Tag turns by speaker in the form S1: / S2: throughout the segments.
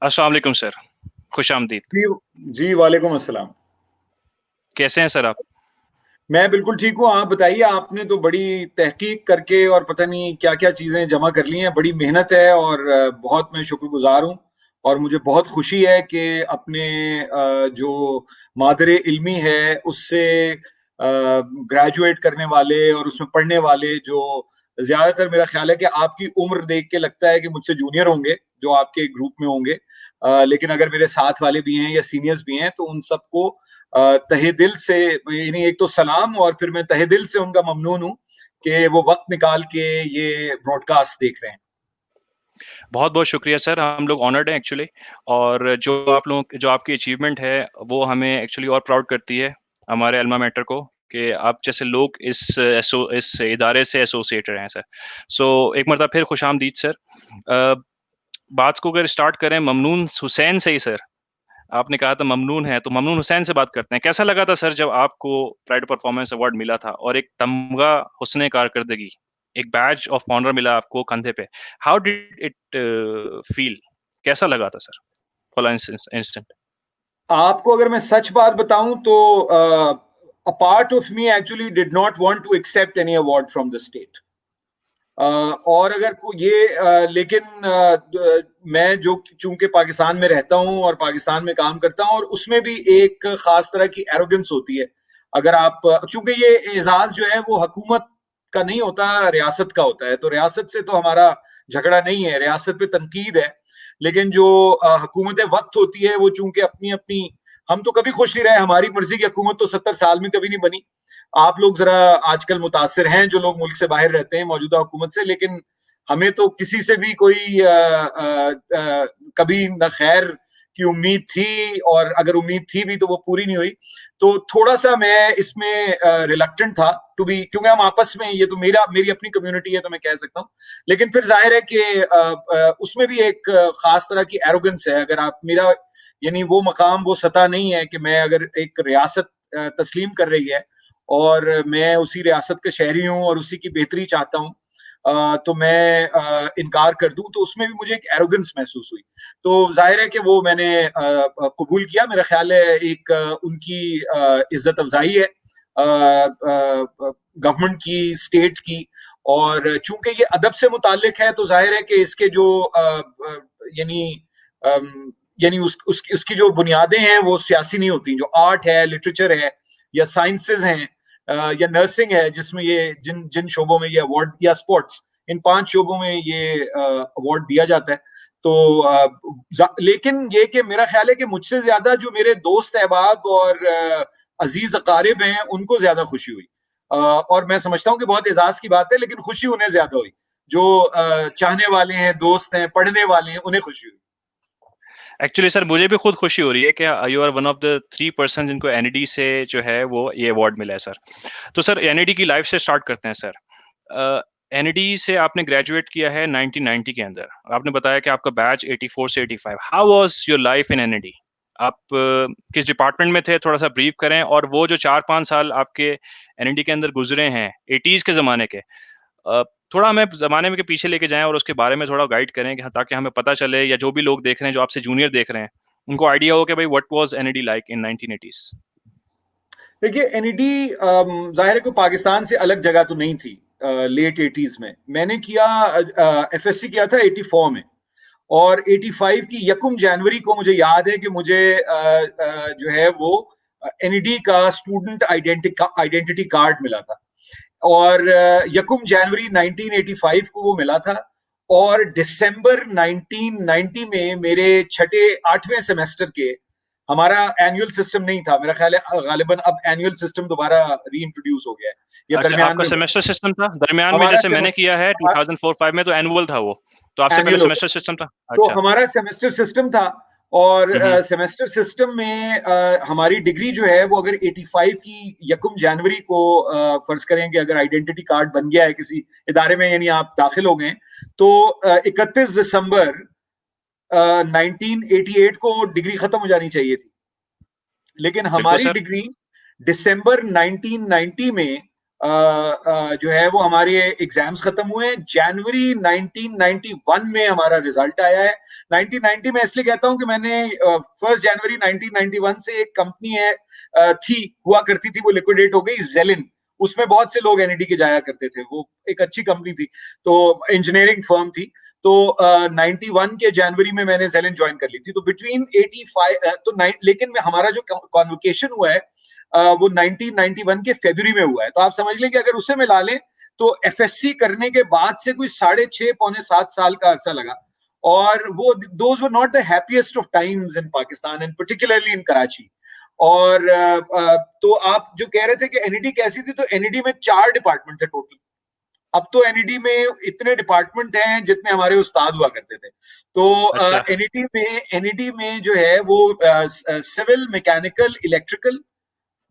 S1: अस्सलाम वालेकुम सर, खुशामदीद।
S2: जी। जी, वालेकुम अस्सलाम।
S1: कैसे हैं सर आप?
S2: मैं बिल्कुल ठीक हूँ। आप बताइए, आपने तो बड़ी तहकीक करके और पता नहीं क्या-क्या चीज़ें जमा कर ली हैं। बड़ी मेहनत है और बहुत मैं शुक्रगुज़ार हूँ और मुझे बहुत खुशी है कि अपने जो मादरे-इल्मी है उससे ग्रेजुएट करने वाले और उसमें पढ़ने वाले जो ज़्यादातर मेरा ख़्याल है कि आपकी उम्र देख के लगता है कि मुझसे जूनियर होंगे, जो आपके ग्रुप में होंगे। लेकिन अगर मेरे साथ वाले भी हैं या सीनियर्स भी हैं तो उन सबको तहे दिल से यानी एक तो सलाम और फिर मैं तहे दिल से उनका ममनून हूँ कि वो वक्त निकाल के ये ब्रॉडकास्ट देख रहे हैं।
S1: बहुत-बहुत शुक्रिया सर, हम लोग ऑनर्ड हैं एक्चुअली और जो आपकी अचीवमेंट है, वो हमें एक्चुअली और प्राउड करती है, हमारे अल्मा मैटर को कि आप जैसे लोग इस इदारे से एसोसिएट रहे हैं सर। सो एक मर्तबा फिर खुशामदीद सर। बात को अगर स्टार्ट करें ममनून हुसैन से ही सर, आपने कहा था ममनून है, तो ममनून हुसैन से बात करते हैं। कैसा लगा था सर जब आपको प्राइड परफॉर्मेंस अवार्ड मिला था और एक तमगा हुस्न कारकर्दगी, एक बैज ऑफ ऑनर मिला आपको कंधे पे। How did it feel? कैसा लगा था सर फॉर इंस्टेंट?
S2: आपको अगर मैं सच बात बताऊं तो a part of me actually did not want to accept any award from the state. और अगर को ये लेकिन मैं जो चूंकि पाकिस्तान में रहता हूं और पाकिस्तान में काम करता हूं और उसमें भी एक खास तरह की एरोगेंस होती है। अगर आप चूंकि ये एजाज जो है वो हुकूमत का नहीं होता, रियासत का होता है, तो रियासत से तो हमारा झगड़ा नहीं है, रियासत पे तनकीद है। लेकिन जो हुकूमत वक्त होती है वो चूंकि अपनी अपनी, हम तो कभी खुश नहीं रहे, हमारी मर्जी की हुकूमत तो 70 साल में कभी नहीं बनी। आप लोग जरा आजकल मुतासिर हैं जो लोग मुल्क से बाहर रहते हैं मौजूदा हुकूमत से, लेकिन हमें तो किसी से भी कोई कभी न खैर की उम्मीद थी, और अगर उम्मीद थी भी तो वो पूरी नहीं हुई। तो थोड़ा सा मैं इसमें रिलक्टेंट था टू बी, क्योंकि हम आपस में, ये तो मेरी अपनी कम्युनिटी है तो मैं कह सकता हूँ। लेकिन फिर जाहिर है कि उसमें भी एक खास तरह की एरोगेंस है। अगर आप मेरा यानी वो मकाम, वो सतह नहीं है कि मैं अगर एक रियासत तस्लीम कर रही है और मैं उसी रियासत का शहरी हूँ और उसी की बेहतरी चाहता हूँ, तो मैं इनकार कर दूं, तो उसमें भी मुझे एक एरोगेंस महसूस हुई। तो जाहिर है कि वो मैंने कबूल किया। मेरा ख्याल है एक उनकी इज्जत अफजाई है गवर्नमेंट की, स्टेट की। और चूंकि ये अदब से मुतालिक है तो जाहिर है कि इसके जो यानी यानी उसकी जो बुनियादें हैं वो सियासी नहीं होती। जो आर्ट है, लिटरेचर है या साइंसेज हैं या नर्सिंग है, जिसमें ये जिन जिन शोबों में ये अवार्ड, या स्पोर्ट्स, इन 5 शोबों में ये अवार्ड दिया जाता है। तो लेकिन ये कि मेरा ख्याल है कि मुझसे ज्यादा जो मेरे दोस्त अहबाब और अजीज अकारिब हैं उनको ज्यादा खुशी हुई। और मैं समझता हूँ कि बहुत एजाज की बात है, लेकिन खुशी उन्हें ज्यादा हुई जो चाहने वाले हैं, दोस्त हैं, पढ़ने वाले हैं, उन्हें खुशी हुई।
S1: एक्चुअली सर मुझे भी खुद खुशी हो रही है कि you are one of the 3 person जिनको एनईडी से जो है वो ये अवार्ड मिला है सर। तो सर एनईडी की लाइफ से स्टार्ट करते हैं सर। एनईडी से आपने ग्रेजुएट किया है 1990 के अंदर। आपने बताया कि आपका बैच 84 से 85। How was your life in NED? आप किस डिपार्टमेंट में थे? थोड़ा-सा ब्रीफ करें और वो जो 4-5 साल आपके एनईडी के अंदर गुज़रे हैं 80s के ज़माने के, अ, थोड़ा हमें ज़माने में के पीछे लेके जाएँ और उसके बारे में थोड़ा गाइड करें कि हाँ, ताकि हमें पता चले या जो भी लोग देख रहे हैं, जो आपसे जूनियर देख रहे हैं, उनको आइडिया हो कि भाई what was NED like in 1980s?
S2: देखिए, एनईडी जाहिर है कि पाकिस्तान से अलग जगह तो नहीं थी। लेट 80s में मैंने किया, एफएससी किया था 84 में। और 85 की यकम जनवरी को मुझे याद है कि मुझे जो है वो एनईडी का स्टूडेंट आइडेंटिटी कार्ड मिला था। और यकम जनवरी 1985 को वो मिला था। और दिसंबर 1990 में मेरे छठे 8वें सेमेस्टर के, हमारा एनुअल सिस्टम नहीं था, मेरा ख्याल है गालिबन अब एनुअल सिस्टम दोबारा री इंट्रोड्यूस हो गया है या
S1: अच्छा,
S2: दरमियान
S1: आपका
S2: में हुआ
S1: सेमेस्टर सिस्टम था? दरमियान में
S2: हमारा
S1: जैसे मैंने किया है 2004-5 में तो एनुअल था वो। तो आपसे पहले
S2: एनुअल होता
S1: सेमेस्टर सिस्टम था?
S2: है। तो
S1: अच्छा।
S2: हमारा सेमेस्टर सिस्टम था। और
S1: हुँ, हुँ।
S2: सेमेस्टर सिस्टम में हमारी डिग्री जो है वो अगर 85 की यकम जनवरी को फर्ज करें कि अगर आइडेंटिटी कार्ड बन गया है किसी इदारे में, यानी आप दाखिल हो गए, तो 31 दिसंबर 1988 को डिग्री खत्म हो जानी चाहिए थी। लेकिन
S1: बिल्कुल
S2: हमारी
S1: सर।
S2: डिग्री दिसंबर 1990 में जो है वो हमारे एग्जाम्स खत्म हुए। जनवरी 1991 में हमारा रिजल्ट आया है। 1990 में इसलिए कहता हूं कि मैंने 1 जनवरी 1991 से एक कंपनी है थी, हुआ करती थी, वो लिक्विडेट हो गई, जेलिन। उसमें बहुत से लोग एनईडी के जाया करते थे, वो एक अच्छी कंपनी थी, तो इंजीनियरिंग फर्म थी। तो 91 के जनवरी में मैंने जेलिन ज्वाइन कर ली थी। तो बिटवीन 85 लेकिन हमारा जो कॉन्वोकेशन हुआ है वो 1991 के फरवरी में हुआ है। तो आप समझ लें कि अगर उसे मिला लें तो एफएससी करने के बाद से कोई 6.5 पौने 7 साल का अरसा लगा। और वो those were not the happiest of times in Pakistan and particularly in Karachi. और तो आप जो कह रहे थे कि एनईडी कैसी थी, तो एनईडी में 4 डिपार्टमेंट थे टोटल। अब तो एनईडी में इतने डिपार्टमेंट हैं जितने हमारे उस्ताद हुआ करते थे। तो
S1: अच्छा।
S2: एनईडी में जो है वो सिविल, मैकेनिकल, इलेक्ट्रिकल,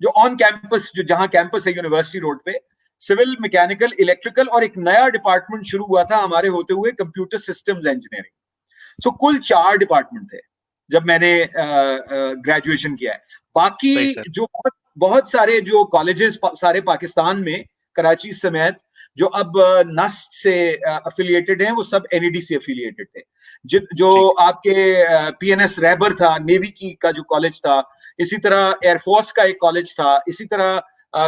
S2: जो ऑन कैंपस, जो जहां कैंपस है यूनिवर्सिटी रोड पे, सिविल, मैकेनिकल, इलेक्ट्रिकल, और एक नया डिपार्टमेंट शुरू हुआ था हमारे होते हुए, कंप्यूटर सिस्टम्स इंजीनियरिंग। सो कुल 4 डिपार्टमेंट थे जब मैंने ग्रेजुएशन किया है। बाकी
S1: सही सर।
S2: जो बहुत सारे जो कॉलेजेस सारे पाकिस्तान में, कराची समेत, जो अब नस्ट से अफिलिएटेड हैं, वो सब एनईडी से अफिलिएटेड थे। जो
S1: ठीक।
S2: आपके पीएनएस रैबर था, नेवी की का जो कॉलेज था, इसी तरह एयरफोर्स का एक कॉलेज था, इसी तरह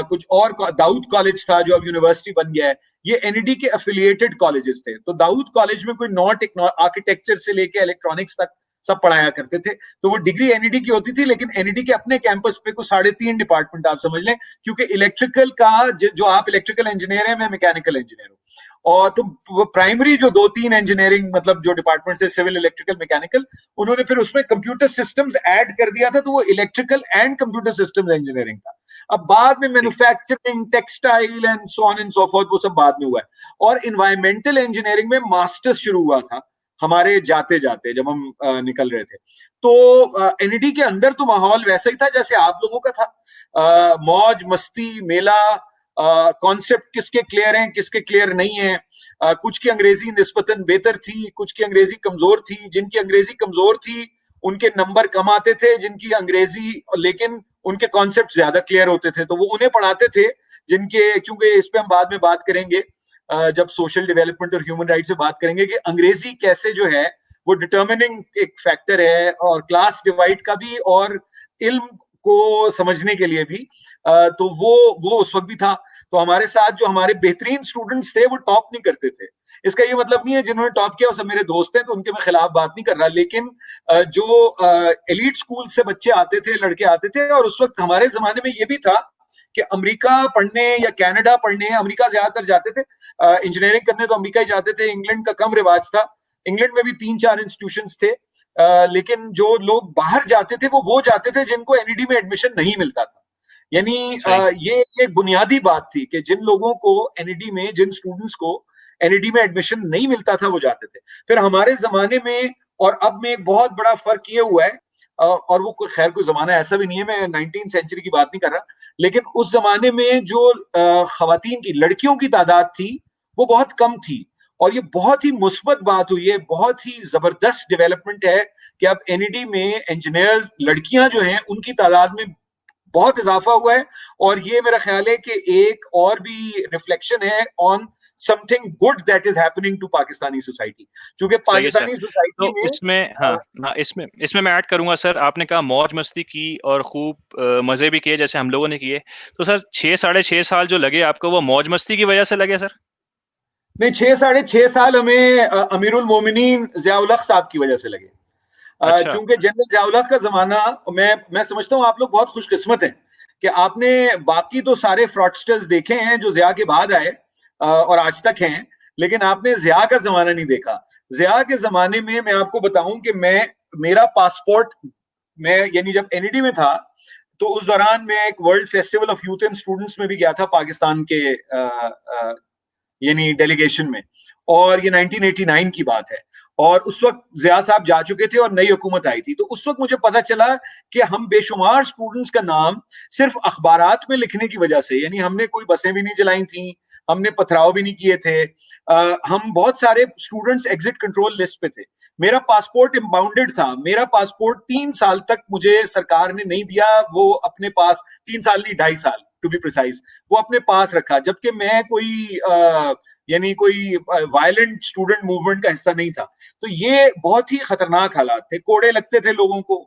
S2: कुछ और दाऊद कॉलेज था जो अब यूनिवर्सिटी बन गया है, ये एनईडी के अफिलिएटेड कॉलेजेस थे। तो दाऊद कॉलेज में कोई आर्किटेक्चर से लेके इलेक्ट्रॉनिक्स तक सब पढ़ाया करते थे। तो वो डिग्री एनईडी की होती थी, लेकिन एनईडी के अपने कैंपस पे कुछ 3.5 डिपार्टमेंट आप समझ लें, क्योंकि इलेक्ट्रिकल का जो आप इलेक्ट्रिकल इंजीनियर है, मैं मैकेनिकल इंजीनियर हूँ। और तो प्राइमरी जो 2-3 इंजीनियरिंग मतलब जो डिपार्टमेंट है, सिविल, इलेक्ट्रिकल, मैकेनिकल, उन्होंने फिर उसमें कंप्यूटर सिस्टम्स ऐड कर दिया था, तो वो electrical and computer systems engineering था। अब बाद में manufacturing, textile and so on and so fourth, वो सब बाद में हुआ है। और इन्वायरमेंटल इंजीनियरिंग में मास्टर्स शुरू हुआ था हमारे जाते जाते, जब हम निकल रहे थे। तो एनईडी के अंदर तो माहौल वैसा ही था जैसे आप लोगों का था, मौज मस्ती, मेला, कॉन्सेप्ट किसके क्लियर हैं, किसके क्लियर नहीं है। कुछ की अंग्रेजी निस्बतन बेहतर थी, कुछ की अंग्रेजी कमजोर थी। जिनकी अंग्रेजी कमजोर थी उनके नंबर कम आते थे, जिनकी अंग्रेजी, लेकिन उनके कॉन्सेप्ट ज्यादा क्लियर होते थे, तो वो उन्हें पढ़ाते थे। जिनके, क्योंकि इस पे हम बाद में बात करेंगे जब सोशल डेवलपमेंट और ह्यूमन राइट से बात करेंगे, कि अंग्रेजी कैसे जो है वो डिटर्मिनिंग एक फैक्टर है, और क्लास डिवाइड का भी, और इल्म को समझने के लिए भी। तो वो उस वक्त भी था। तो हमारे साथ जो हमारे बेहतरीन स्टूडेंट्स थे वो टॉप नहीं करते थे। इसका ये मतलब नहीं है जिन्होंने टॉप किया वो सब मेरे दोस्त हैं, तो उनके मैं खिलाफ बात नहीं कर रहा, लेकिन जो एलीट स्कूल से बच्चे आते थे, लड़के आते थे, और उस वक्त हमारे जमाने में ये भी था कि अमेरिका पढ़ने या कनाडा पढ़ने, अमेरिका ज्यादातर जाते थे इंजीनियरिंग करने, तो अमेरिका ही जाते थे। इंग्लैंड का कम रिवाज था। इंग्लैंड में भी 3-4 इंस्टीट्यूशंस थे, लेकिन जो लोग बाहर जाते थे वो जाते थे जिनको एनईडी में एडमिशन नहीं मिलता था। यानी ये एक बुनियादी बात थी कि जिन लोगों को एनईडी में, जिन स्टूडेंट्स को एनईडी में एडमिशन नहीं मिलता था, वो जाते थे। फिर हमारे जमाने में और अब में एक बहुत बड़ा फर्क ये हुआ है, और वो खैर कोई जमाना ऐसा भी नहीं है, मैं 19वीं सेंचुरी की बात नहीं कर रहा, लेकिन उस जमाने में जो खवातीन की, लड़कियों की तादाद थी वो बहुत कम थी। और ये बहुत ही मुस्बत बात हुई है, बहुत ही जबरदस्त डेवलपमेंट है कि अब एनईडी में इंजीनियर लड़कियां जो हैं उनकी तादाद में बहुत इजाफा हुआ है। और ये मेरा ख्याल है कि एक और भी रिफ्लेक्शन है on something good that is happening to Pakistani society, क्योंकि
S1: सही है सर।
S2: पाकिस्तानी सोसाइटी
S1: तो
S2: में
S1: इसमें हाँ, इसमें मैं ऐड करूँगा सर, आपने कहा मौज मस्ती की और खूब मज़े भी किए जैसे हम लोगों ने किए। तो सर 6 साढ़े 6 साल जो लगे आपको, वो मौज मस्ती की वजह से लगे सर?
S2: नहीं, 6 साढ़े 6 साल हमें अमीरुल मोमिनीन ज़िया-उल हक साहब की वजह से लगे।
S1: अच्छा।
S2: चूंकि जनरल ज़िया-उल हक का जमाना, मैं समझता हूँ आप लोग बहुत खुशकिस्मत हैं कि आपने बाकी तो सारे फ्रॉडस्टर्स देखे हैं जो ज़िया के बाद आए और आज तक हैं, लेकिन आपने ज़िया का जमाना नहीं देखा। ज़िया के जमाने में मैं आपको बताऊं कि मेरा पासपोर्ट, मैं यानी जब एनईडी में था तो उस दौरान मैं एक world festival of youth and students में भी गया था पाकिस्तान के यानी डेलीगेशन में, और ये 1989 की बात है। और उस वक्त ज़िया साहब जा चुके थे और नई हुकूमत आई थी। तो उस वक्त मुझे पता चला कि हम बेशुमार स्टूडेंट्स का नाम सिर्फ अखबारात में लिखने की वजह से, यानी हमने कोई बसें भी नहीं चलाई थी, हमने पथराव भी नहीं किए थे, हम बहुत सारे स्टूडेंट्स एग्जिट कंट्रोल लिस्ट पे थे। मेरा पासपोर्ट इम्बाउंडेड था। मेरा पासपोर्ट 3 साल तक मुझे सरकार ने नहीं दिया, वो अपने पास 3 साल नहीं 2.5 साल टू बी प्रिसाइज, वो अपने पास रखा, जबकि मैं कोई यानी कोई वायलेंट स्टूडेंट मूवमेंट का हिस्सा नहीं था। तो ये बहुत ही खतरनाक हालात थे, कोड़े लगते थे लोगों को।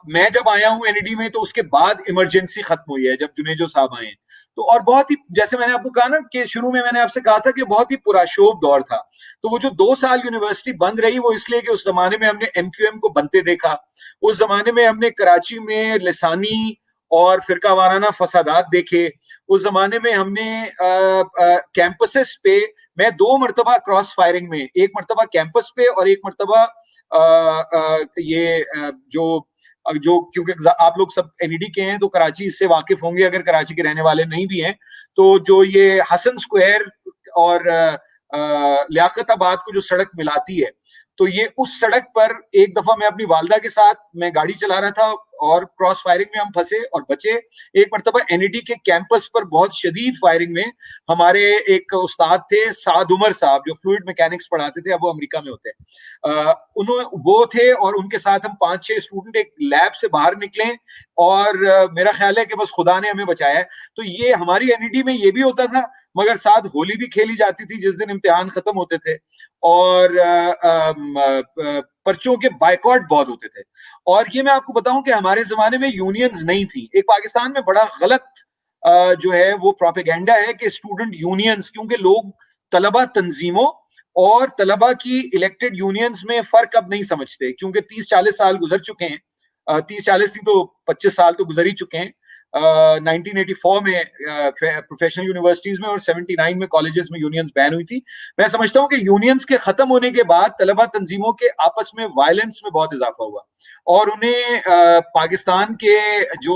S2: मैं जब आया हूं एनईडी में तो उसके बाद इमरजेंसी खत्म हुई है, जब जुनेजो साहब आए। तो और बहुत ही, जैसे मैंने आपको कहा ना कि शुरू में मैंने आपसे कहा था कि बहुत ही पुराशोभ दौर था। तो वो जो 2 साल यूनिवर्सिटी बंद रही, वो इसलिए कि उस जमाने में हमने एमक्यूएम को बनते देखा। उस जमाने में हमने कराची में लिसानी और फिरका वाराना फसादात देखे। उस जमाने में हमने कैंपसेस पे, मैं 2 मरतबा क्रॉस फायरिंग में, एक मरतबा कैंपस पे और एक मरतबा ये जो जो क्योंकि आप लोग सब एनईडी के हैं तो कराची इससे वाकिफ होंगे, अगर कराची के रहने वाले नहीं भी हैं तो जो ये हसन स्क्वायर और लियाकताबाद को जो सड़क मिलाती है, तो ये उस सड़क पर एक दफा मैं अपनी वालदा के साथ मैं गाड़ी चला रहा था और क्रॉस फायरिंग में हम फंसे और बचे। एक मरतबा एनईडी के कैंपस पर बहुत शदीद फायरिंग में हमारे एक उस्ताद थे साद उमर साहब, जो फ्लूइड मैकेनिक्स पढ़ाते थे, अब वो अमेरिका में होते हैं। उन्होंने वो थे और उनके साथ हम 5-6 स्टूडेंट एक लैब से बाहर निकले और मेरा ख्याल है कि बस खुदा ने हमें बचाया है। तो ये हमारी एनईडी में ये भी होता था, मगर साथ होली भी खेली जाती थी जिस दिन इम्तिहान खत्म होते थे, और पर्चों के बायकॉट बहुत होते थे। और ये मैं आपको बताऊं कि हमारे जमाने में यूनियंस नहीं थी। एक पाकिस्तान में बड़ा गलत जो है वो प्रोपेगेंडा है कि स्टूडेंट यूनियंस, क्योंकि लोग तलबा तंजीमों और तलबा की इलेक्टेड यूनियंस में फर्क अब नहीं समझते, क्योंकि 30-40 साल गुजर चुके हैं। 30-40 नहीं तो 25 साल तो गुजर ही चुके हैं। 1984 में प्रोफेशनल यूनिवर्सिटीज में और 79 में कॉलेजेस में यूनियंस बैन हुई थी। मैं समझता हूं कि यूनियंस के खत्म होने के बाद तलबा तंजीमों के आपस में वायलेंस में बहुत इजाफा हुआ और उन्हें पाकिस्तान के जो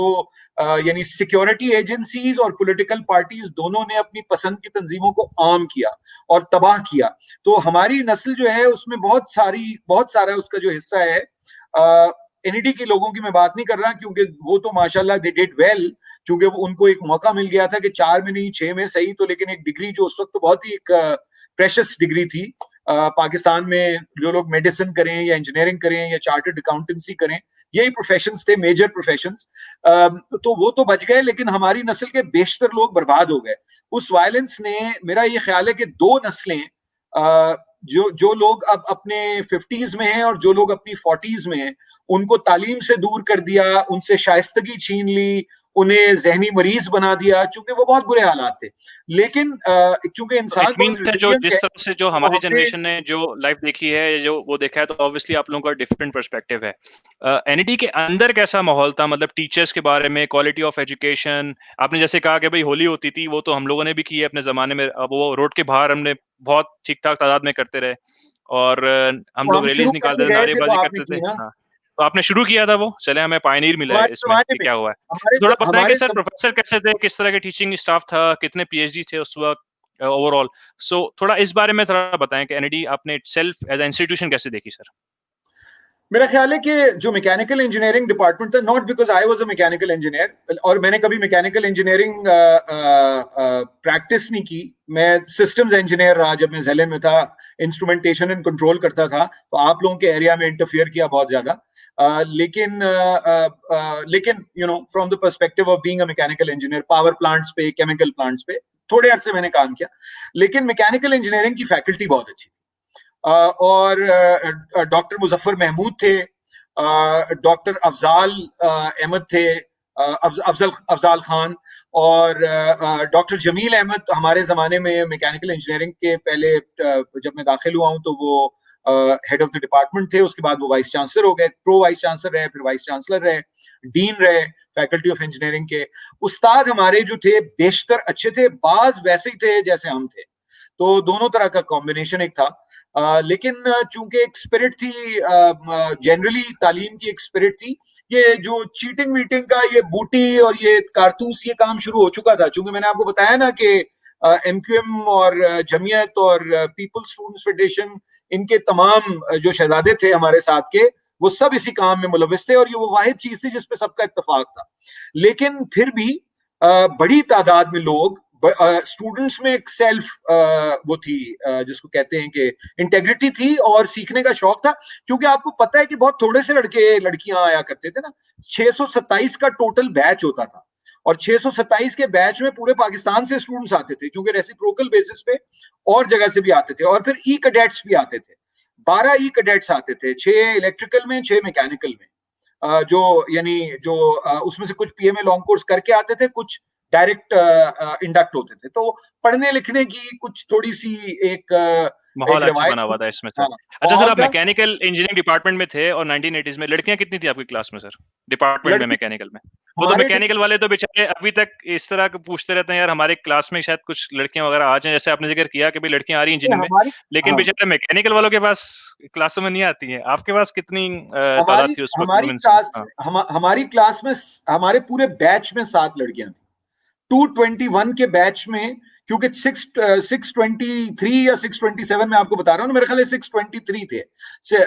S2: यानी सिक्योरिटी एजेंसीज और पॉलिटिकल पार्टीज दोनों ने अपनी पसंद की तंजीमों को आम किया और तबाह किया। तो हमारी नस्ल जो है उसमें बहुत सारा उसका जो हिस्सा है, एनईडी के लोगों की मैं बात नहीं कर रहा, क्योंकि वो तो माशाल्लाह दे डिड वेल, क्योंकि उनको एक मौका मिल गया था कि 4 में नहीं 6 में सही तो, लेकिन एक डिग्री जो उस वक्त तो बहुत ही एक प्रेशियस डिग्री थी। पाकिस्तान में जो लोग मेडिसिन करें या इंजीनियरिंग करें या चार्टर्ड अकाउंटेंसी करें, यही प्रोफेशंस थे, मेजर प्रोफेशंस। तो वो तो बच गए, लेकिन हमारी नस्ल के बेशतर लोग बर्बाद हो गए उस वायलेंस ने। मेरा ये ख्याल है कि 2 नस्लें, जो लोग अब अपने 50s में हैं और जो लोग अपनी 40s में हैं, उनको तालीम से दूर कर दिया, उनसे शाइस्तगी छीन ली, उन्हें जहनी मरीज बना दिया, चूंकि वो बहुत बुरे हालात थे। लेकिन चूंकि इंसान बहुत
S1: जो जिस
S2: है,
S1: तरह से जो
S2: तो
S1: हमारी
S2: हमने
S1: जनरेशन ने जो लाइफ देखी है, जो वो देखा है, तो ऑब्वियसली आप लोगों का डिफरेंट पर्सपेक्टिव है। एनईडी के अंदर कैसा माहौल था, मतलब टीचर्स के बारे में, क्वालिटी ऑफ एजुकेशन? आपने जैसे कहा कि भाई होली होती थी, वो तो हम लोगों ने भी की है अपने जमाने में। अब वो रोड के बाहर हमने बहुत ठीक ठाक तादाद में करते रहे और हम
S2: तो
S1: लोग
S2: हम शुरू
S1: रैलीज निकालते
S2: करने
S1: थे,
S2: गए थे तो
S1: नारेबाजी
S2: आपने
S1: करते थे।
S2: की ना।
S1: हाँ, तो आपने शुरू किया था वो, चले हमें पायनियर मिला है
S2: हमारे
S1: इसमें
S2: जमाने
S1: कि
S2: में,
S1: क्या हुआ है।
S2: हमारे
S1: थोड़ा बताएं कि
S2: हमारे
S1: सर प्रोफेसर कैसे थे, किस तरह के टीचिंग स्टाफ था, कितने पीएचडी थे उस वक्त ओवरऑल। सो थोड़ा इस बारे में थोड़ा बताएं कि एनईडी आपने इटसेल्फ एज ए इंस्टीट्यूशन कैसे देखी सर?
S2: मेरा ख्याल है कि जो मैकेनिकल इंजीनियरिंग डिपार्टमेंट था, not because I was a mechanical engineer, और मैंने कभी मैकेनिकल इंजीनियरिंग प्रैक्टिस नहीं की। मैं सिस्टम्स इंजीनियर रहा जब मैं जेलन में था, इंस्ट्रूमेंटेशन एंड कंट्रोल करता था, तो आप लोगों के एरिया में इंटरफियर किया बहुत ज्यादा। लेकिन you know, from the perspective of being a mechanical engineer, power plants पे, केमिकल प्लांट्स पे थोड़े अरसे मैंने काम किया। लेकिन मैकेनिकल इंजीनियरिंग की फैकल्टी बहुत अच्छी, और डॉक्टर मुजफ्फर महमूद थे, डॉक्टर अफजाल अहमद थे, अफजाल खान, और डॉक्टर जमील अहमद हमारे जमाने में मैकेनिकल इंजीनियरिंग के पहले जब मैं दाखिल हुआ हूं तो वो हेड ऑफ द डिपार्टमेंट थे। उसके बाद वो वाइस चांसलर हो गए, प्रो वाइस चांसलर रहे, फिर वाइस चांसलर रहे, डीन रहे फैकल्टी ऑफ इंजीनियरिंग के। उस्ताद हमारे जो थे बेशतर अच्छे थे, बाज वैसे ही थे जैसे हम थे, तो दोनों तरह का कॉम्बिनेशन एक था। लेकिन चूंकि एक स्पिरिट थी, जनरली तालीम की एक स्पिरिट थी, ये जो चीटिंग वीटिंग का, ये बूटी और ये कारतूस, ये काम शुरू हो चुका था। चूंकि मैंने आपको बताया ना कि एमक्यूएम और जमीयत और पीपल्स स्टूडेंट्स फेडरेशन, इनके तमाम जो शहजादे थे हमारे साथ के, वो सब इसी काम में मुलविस थे और ये वो वाहिद चीज थी जिसपे सबका इत्तेफाक था। लेकिन फिर भी बड़ी तादाद में लोग, स्टूडेंट्स में एक सेल्फ वो थी, जिसको कहते हैं कि इंटेग्रिटी थी और सीखने का शौक था। क्योंकि आपको पता है कि बहुत थोड़े से लड़के लड़कियां आया करते थे ना, 627 का टोटल बैच होता था और 627 के बैच में पूरे पाकिस्तान से स्टूडेंट्स आते थे, क्योंकि रेसिप्रोकल बेसिस पे और जगह से भी आते थे। और फिर ई कैडेट्स भी आते थे, 12 ई कैडेट्स आते थे, 6 इलेक्ट्रिकल में, 6 मैकेनिकल में। जो यानी जो उसमें से कुछ पीएमए लॉन्ग कोर्स करके आते थे, कुछ डायरेक्ट इंडक्ट होते थे। तो पढ़ने लिखने की कुछ थोड़ी सी एक
S1: माहौल अच्छा
S2: रिवायत।
S1: बना हुआ था इसमें सर।
S2: हाँ,
S1: अच्छा सर,
S2: माहौल
S1: आप
S2: था।
S1: मैकेनिकल इंजीनियरिंग डिपार्टमेंट में थे और 1980s में लड़कियां कितनी थी आपकी क्लास में सर, डिपार्टमेंट में
S2: लड़की
S1: मैकेनिकल में? वो तो
S2: हमारे
S1: मैकेनिकल वाले तो बेचारे अभी तक इस तरह के पूछते रहते हैं, यार हमारे क्लास में शायद कुछ लड़कियां वगैरह आ जाएं, जैसे आपने जिक्र किया कि भाई लड़कियां आ रही हैं इंजीनियरिंग में,
S2: हमारी
S1: लेकिन
S2: हाँ,
S1: बेचारे मैकेनिकल वालों के पास क्लासों में नहीं आती हैं। आपके पास कितनी तादाद
S2: हमारी
S1: थी उस वक्त
S2: हमारी
S1: वुमेन्स की?
S2: क्लास
S1: हाँ।
S2: हमारी क्लास में हमारे पूरे बैच में 7 लड़कियां थी। 221 के बैच में, क्योंकि 623 या 627 में आपको बता रहा हूँ, मेरे ख्याल 623 थे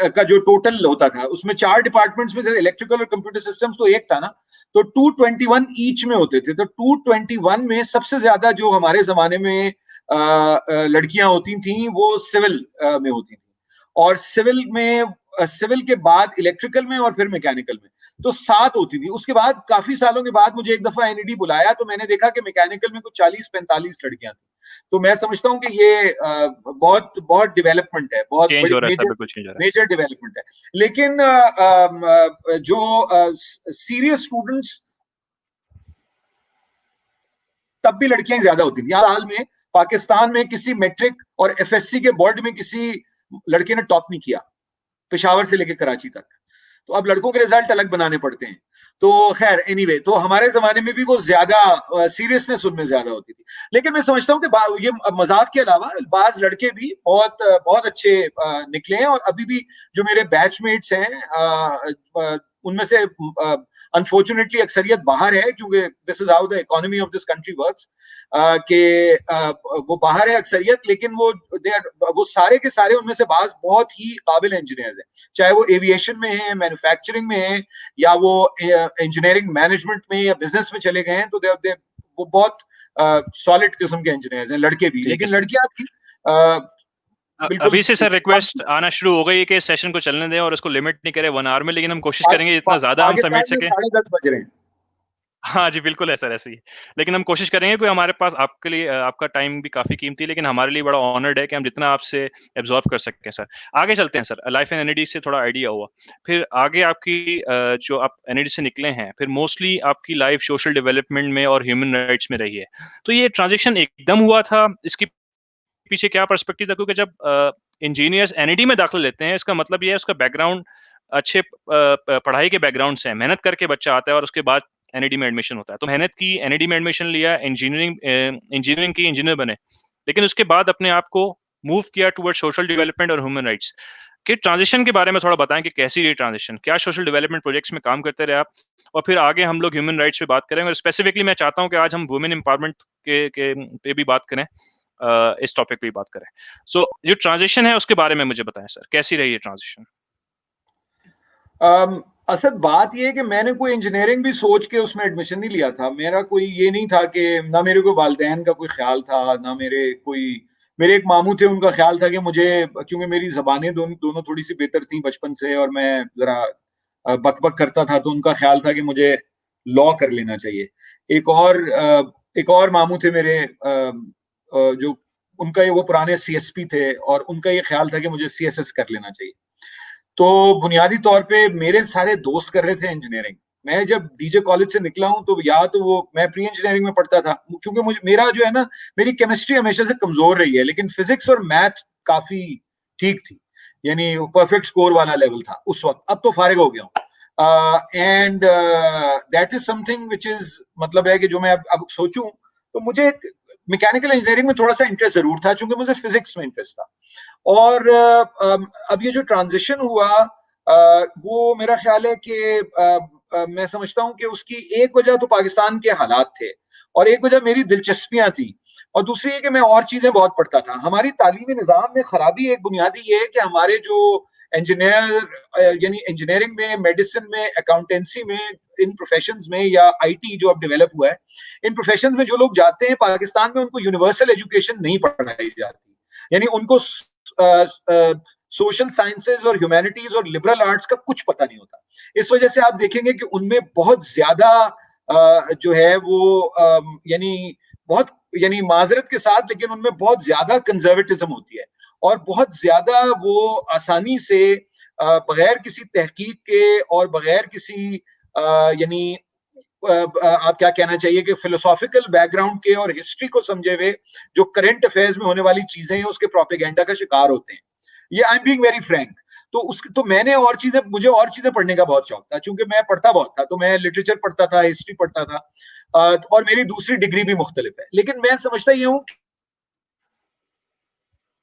S2: का जो टोटल होता था, उसमें 4 डिपार्टमेंट्स में थे, इलेक्ट्रिकल और कंप्यूटर सिस्टम्स तो एक था ना, तो 221 ईच में होते थे। तो 221 में सबसे ज्यादा जो हमारे जमाने में लड़कियां होती थी वो सिविल में होती थी, और सिविल के बाद इलेक्ट्रिकल में और फिर मैकेनिकल में तो 7 होती थी। उसके बाद काफी सालों के बाद मुझे एक दफा एनईडी बुलाया, तो मैंने देखा कि मैकेनिकल में कुछ 40-45 लड़कियां थी। तो मैं समझता हूं कि ये बहुत बहुत डेवलपमेंट है, बहुत
S1: चेंज
S2: बड़ी
S1: हो रहा है सर,
S2: मेजर
S1: बिल्कुल चेंज हो रहा है।
S2: मेजर डेवलपमेंट है। लेकिन जो सीरियस स्टूडेंट्स, तब भी लड़कियां ज्यादा होती थी। हाल में पाकिस्तान में किसी मैट्रिक और एफएससी के बोर्ड में किसी लड़के ने टॉप नहीं किया, पेशावर से लेकर कराची तक। तो अब लड़कों के रिजल्ट अलग बनाने पड़ते हैं। तो खैर एनीवे, तो हमारे जमाने में भी वो ज्यादा सीरियसनेस उनमें ज्यादा होती थी। लेकिन मैं समझता हूँ कि ये मजाक के अलावा बाज लड़के भी बहुत बहुत अच्छे निकले हैं, और अभी भी जो मेरे बैचमेट्स हैं उनमें से अनफॉर्चुनेटली अक्सरियत बाहर है, क्योंकि this is how the economy of this country works, कि वो बाहर है अक्सरियत, लेकिन वो सारे के सारे उनमें से बाज बहुत ही काबिल इंजीनियर्स हैं, चाहे वो एविएशन में है, मैन्युफैक्चरिंग में है, या वो इंजीनियरिंग मैनेजमेंट में या बिजनेस में चले गए हैं। तो वो बहुत सॉलिड किस्म के इंजीनियर्स हैं, लड़के भी,
S1: ठीक है
S2: लेकिन
S1: सर।
S2: लड़कियां भी बिल्कुल
S1: अभी से सर रिक्वेस्ट आना शुरू हो गई है कि इस सेशन को चलने दें और इसको लिमिट नहीं करें 1 आवर में, लेकिन हम कोशिश करेंगे जितना ज्यादा हम
S2: पाकिस्तान
S1: समेट
S2: में
S1: सकें।
S2: 10:30 बज रहे हैं।
S1: हाँ जी, बिल्कुल है सर, ऐसे ही। लेकिन हम कोशिश करेंगे कि हमारे पास आपके लिए आपका टाइम भी काफ़ी कीमती है, लेकिन हमारे लिए बड़ा ऑनर्ड है कि हम जितना आपसे एब्ज़ॉर्ब कर सकें सर। आगे चलते हैं सर, लाइफ इन एनईडी से थोड़ा आइडिया हुआ। फिर आगे आपकी जो आप एनईडी से निकले हैं, फिर मोस्टली आपकी लाइफ सोशल डेवलपमेंट में और ह्यूमन राइट्स में रही है। तो ये ट्रांज़िशन एकदम हुआ था, इसके पीछे क्या पर्सपेक्टिव था? क्योंकि जब इंजीनियर्स एनईडी में दाखिला लेते हैं, इसका मतलब ये है उसका बैकग्राउंड अच्छे पढ़ाई के बैकग्राउंड से है, मेहनत करके बच्चा आता है और उसके बाद एनईडी में एडमिशन होता है। तो मेहनत की, एनईडी में एडमिशन लिया, इंजीनियरिंग की, इंजीनियर बने। लेकिन उसके बाद अपने आप को मूव किया टुवर्ड्स सोशल डेवलपमेंट और ह्यूमन राइट्स के ट्रांजिशन के बारे में थोड़ा बताएं कि कैसी रही ट्रांजिशन? क्या सोशल डेवलपमेंट प्रोजेक्ट्स में काम करते रहे आप? और फिर आगे हम लोग ह्यूमन राइट्स पे बात करेंगे, और स्पेसिफिकली मैं चाहता हूं कि आज हम वुमेन एम्पावरमेंट के पे भी बात करें, इस टॉपिक पे भी बात करें। सो जो ट्रांजिशन है उसके बारे में मुझे बताएं सर, कैसी रही ये ट्रांजिशन?
S2: असद बात यह है कि मैंने कोई इंजीनियरिंग भी सोच के उसमें एडमिशन नहीं लिया था। मेरा कोई ये नहीं था कि, ना मेरे को वालिदैन का कोई ख्याल था, ना मेरे एक मामू थे, उनका ख्याल था कि मुझे, क्योंकि मेरी जबानें दोनों थोड़ी सी बेहतर थी बचपन से, और मैं जरा बक बक करता था, तो उनका ख्याल था कि मुझे लॉ कर लेना चाहिए। एक और मामू थे मेरे, जो उनका वो पुराने सीएसपी थे, और उनका ये ख्याल था कि मुझे सीएसएस कर लेना चाहिए। तो बुनियादी तौर पे मेरे सारे दोस्त कर रहे थे इंजीनियरिंग। मैं जब डीजे कॉलेज से निकला हूं, तो या तो वो मैं प्री इंजीनियरिंग में पढ़ता था, क्योंकि मेरा जो है ना, मेरी केमिस्ट्री हमेशा से कमजोर रही है, लेकिन फिजिक्स और मैथ काफी ठीक थी, यानी परफेक्ट स्कोर वाला लेवल था उस वक्त। अब तो फारिग हो गया हूँ, and that is something which is, मतलब है कि जो मैं अब सोचूं, तो मुझे मैकेनिकल इंजीनियरिंग में थोड़ा सा इंटरेस्ट जरूर था, क्योंकि मुझे फिजिक्स में इंटरेस्ट था। और अब ये जो ट्रांजिशन हुआ, वो मेरा ख्याल है कि मैं समझता हूं कि उसकी एक वजह तो पाकिस्तान के हालात थे, और एक वजह मेरी दिलचस्पियां थी, और दूसरी है कि मैं और चीजें बहुत पढ़ता था। हमारी तालीमी निज़ाम में खराबी एक बुनियादी ये है कि हमारे जो इंजीनियर, यानी इंजीनियरिंग में, मेडिसिन में, अकाउंटेंसी में, इन प्रोफेशंस में, या आईटी जो अब डेवलप हुआ है, इन प्रोफेशंस में जो लोग जाते हैं पाकिस्तान में, उनको यूनिवर्सल एजुकेशन नहीं पढ़ाई जाती, यानी उनको सोशल साइंसेज और ह्यूमैनिटीज और लिबरल आर्ट्स का कुछ पता नहीं होता। इस वजह से आप देखेंगे कि उनमें बहुत ज्यादा जो है वो यानी बहुत यानी माजरत के साथ, लेकिन उनमें बहुत ज्यादा कंजर्वेटिज्म होती है और बहुत ज्यादा वो आसानी से बगैर किसी तहकीक के और बगैर किसी यानी आप क्या कहना चाहिए कि फिलोसॉफिकल बैकग्राउंड के और हिस्ट्री को समझे हुए जो करंट अफेयर्स में होने वाली चीजें हैं उसके प्रोपेगेंडा का शिकार होते हैं। ये I am being very Frank. तो मैंने और चीजें, मुझे और चीजें पढ़ने का बहुत शौक था, क्योंकि मैं पढ़ता बहुत था, तो मैं लिटरेचर पढ़ता था, हिस्ट्री पढ़ता था, और मेरी दूसरी डिग्री भी मुख्तलिफ है। लेकिन मैं समझता ये हूँ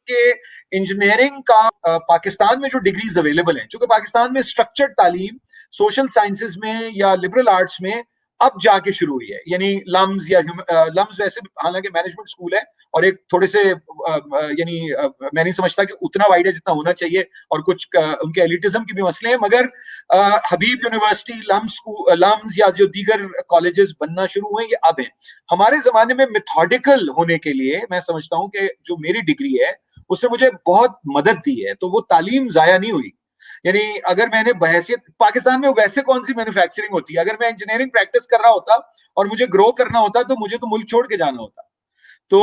S2: कि इंजीनियरिंग का पाकिस्तान में जो डिग्रीज अवेलेबल हैं, क्योंकि पाकिस्तान में स्ट्रक्चर्ड तालीम सोशल साइंसेज में या लिबरल आर्ट्स में अब जाके शुरू हुई है, यानी लम्स या लम्स वैसे हालांकि मैनेजमेंट स्कूल है और एक थोड़े से यानी मैं नहीं समझता कि उतना वाइड है जितना होना चाहिए, और कुछ उनके एलिटिज्म के भी मसले हैं, मगर हबीब यूनिवर्सिटी, लम्स या जो दीगर कॉलेजेस बनना शुरू हुए ये अब हैं। हमारे जमाने में मेथोडिकल होने के लिए मैं समझता हूँ कि जो मेरी डिग्री है उसने मुझे बहुत मदद दी है, तो वो तालीम जाया नहीं हुई। यानी अगर मैंने बहसियत, पाकिस्तान में वैसे कौन सी मैन्युफैक्चरिंग होती है, अगर मैं इंजीनियरिंग प्रैक्टिस कर रहा होता और मुझे ग्रो करना होता तो मुझे तो मुल्क छोड़ के जाना होता। तो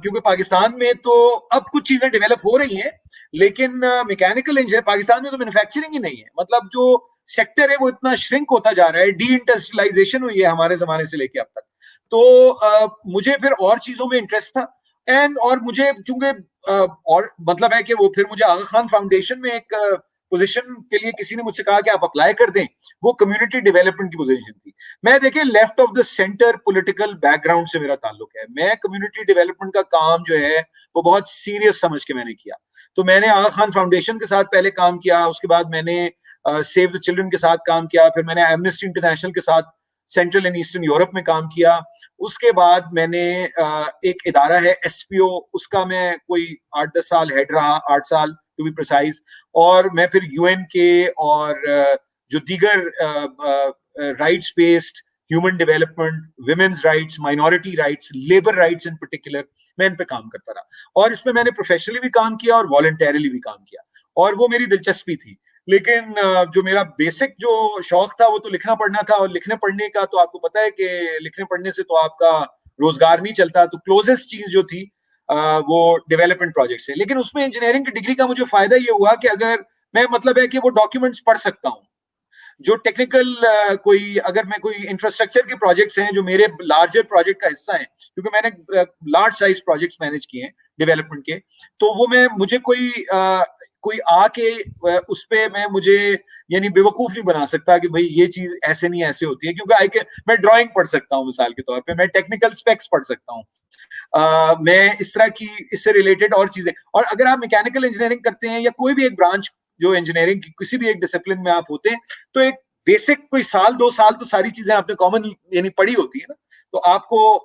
S2: क्योंकि पाकिस्तान में तो अब कुछ चीजें डेवलप हो रही हैं, लेकिन मैकेनिकल इंजीनियर पाकिस्तान में तो मैन्युफैक्चरिंग ही नहीं है। मतलब जो सेक्टर है वो इतना श्रिंक होता जा रहा है, डी इंडस्ट्रियलाइजेशन हुई है हमारे जमाने से लेके अब तक। तो मुझे फिर और चीजों में इंटरेस्ट था, एंड और मुझे चूंकि और मतलब है कि वो फिर मुझे आगा खान फाउंडेशन में एक पोजीशन के लिए किसी ने मुझसे कहा कि आप अप्लाई कर दें, वो कम्युनिटी डेवलपमेंट की पोजीशन थी। मैं देखिए left of the centre political background से मेरा ताल्लुक है, मैं कम्युनिटी डेवलपमेंट का काम जो है वो बहुत सीरियस समझ के मैंने किया। तो मैंने आगा खान फाउंडेशन के साथ पहले काम किया, उसके बाद मैंने सेव द चिल्ड्रन के साथ काम किया, फिर मैंने एमनेस्टी इंटरनेशनल के साथ सेंट्रल एंड ईस्टर्न यूरोप में काम किया। उसके बाद मैंने एक इदारा है एसपीओ, उसका मैं कोई 8-10 साल हेड रहा, 8 साल टू बी प्रिसाइज। और मैं फिर यूएन के और जो दीगर rights based human development, women's rights, minority rights, labour rights इन पर्टिकुलर, मैं इन पे काम करता रहा। और इसमें मैंने प्रोफेशनली भी काम किया और वॉलंटरली भी काम किया, और वो मेरी दिलचस्पी थी। लेकिन जो मेरा बेसिक जो शौक था वो तो लिखना पढ़ना था, और लिखने पढ़ने का तो आपको पता है कि लिखने पढ़ने से तो आपका रोजगार नहीं चलता। तो क्लोजेस्ट चीज जो थी वो डेवलपमेंट प्रोजेक्ट है। लेकिन उसमें इंजीनियरिंग की डिग्री का मुझे फायदा ये हुआ कि अगर मैं मतलब है कि वो डॉक्यूमेंट्स पढ़ सकता हूँ, जो टेक्निकल कोई अगर मैं कोई इंफ्रास्ट्रक्चर के प्रोजेक्ट्स हैं जो मेरे लार्जर प्रोजेक्ट का हिस्सा है, क्योंकि मैंने लार्ज साइज प्रोजेक्ट्स मैनेज किए हैं डेवलपमेंट के, तो वो मैं मुझे कोई आके उस पे मुझे यानी बेवकूफ नहीं बना सकता कि भाई ये चीज ऐसे नहीं ऐसे होती है, क्योंकि मैं ड्राइंग पढ़ सकता हूँ, मिसाल के तौर पे मैं टेक्निकल स्पेक्स पढ़ सकता हूँ, मैं इस तरह की इससे रिलेटेड और चीजें। और अगर आप मैकेनिकल इंजीनियरिंग करते हैं या कोई भी एक ब्रांच जो इंजीनियरिंग की किसी भी एक डिसिप्लिन में आप होते हैं, तो एक बेसिक कोई 1-2 साल तो सारी चीजें आपने कॉमन यानी पढ़ी होती है ना, तो आपको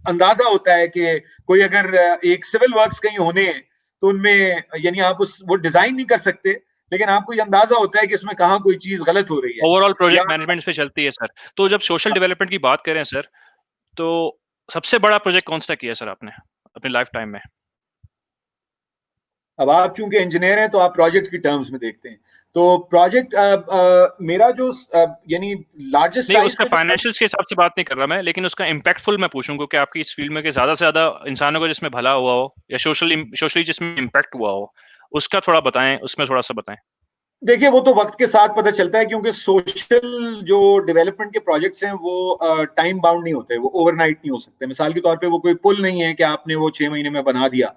S2: अंदाजा होता है कि कोई अगर एक सिविल वर्क्स कहीं होने हैं तो उनमें यानी आप वो डिजाइन नहीं कर सकते, लेकिन आपको ये अंदाजा होता है कि इसमें कहाँ कोई चीज गलत हो रही है।
S1: ओवरऑल
S2: या
S1: प्रोजेक्ट मैनेजमेंट पे चलती है सर। तो जब सोशल डेवलपमेंट की बात करें सर, तो सबसे बड़ा प्रोजेक्ट कौन-सा किया सर आपने अपनी लाइफ टाइम में?
S2: अब आप चूंकि इंजीनियर हैं तो आप प्रोजेक्ट की टर्म्स में देखते हैं, तो प्रोजेक्ट मेरा जो यानी लार्जेस्ट
S1: नहीं,
S2: साइज
S1: उसका
S2: का जो
S1: फाइनेंशियल्स के हिसाब से बात नहीं कर रहा मैं, लेकिन उसका इम्पैक्टफुल मैं पूछूँगा कि आपकी इस फील्ड में कि ज़्यादा से ज़्यादा इंसानों को जिसमें भला हुआ हो या सोशली जिसमें इम्पैक्ट हुआ हो, उसका थोड़ा बताएँ, उसमें थोड़ा-सा बताएँ।
S2: देखिए वो तो वक्त के साथ पता चलता है, क्योंकि सोशल जो डेवलपमेंट के प्रोजेक्ट्स हैं वो टाइम बाउंड नहीं होते, वो ओवरनाइट नहीं हो सकते। मिसाल के तौर पे वो कोई पुल नहीं है कि आपने वो 6 महीने में बना दिया,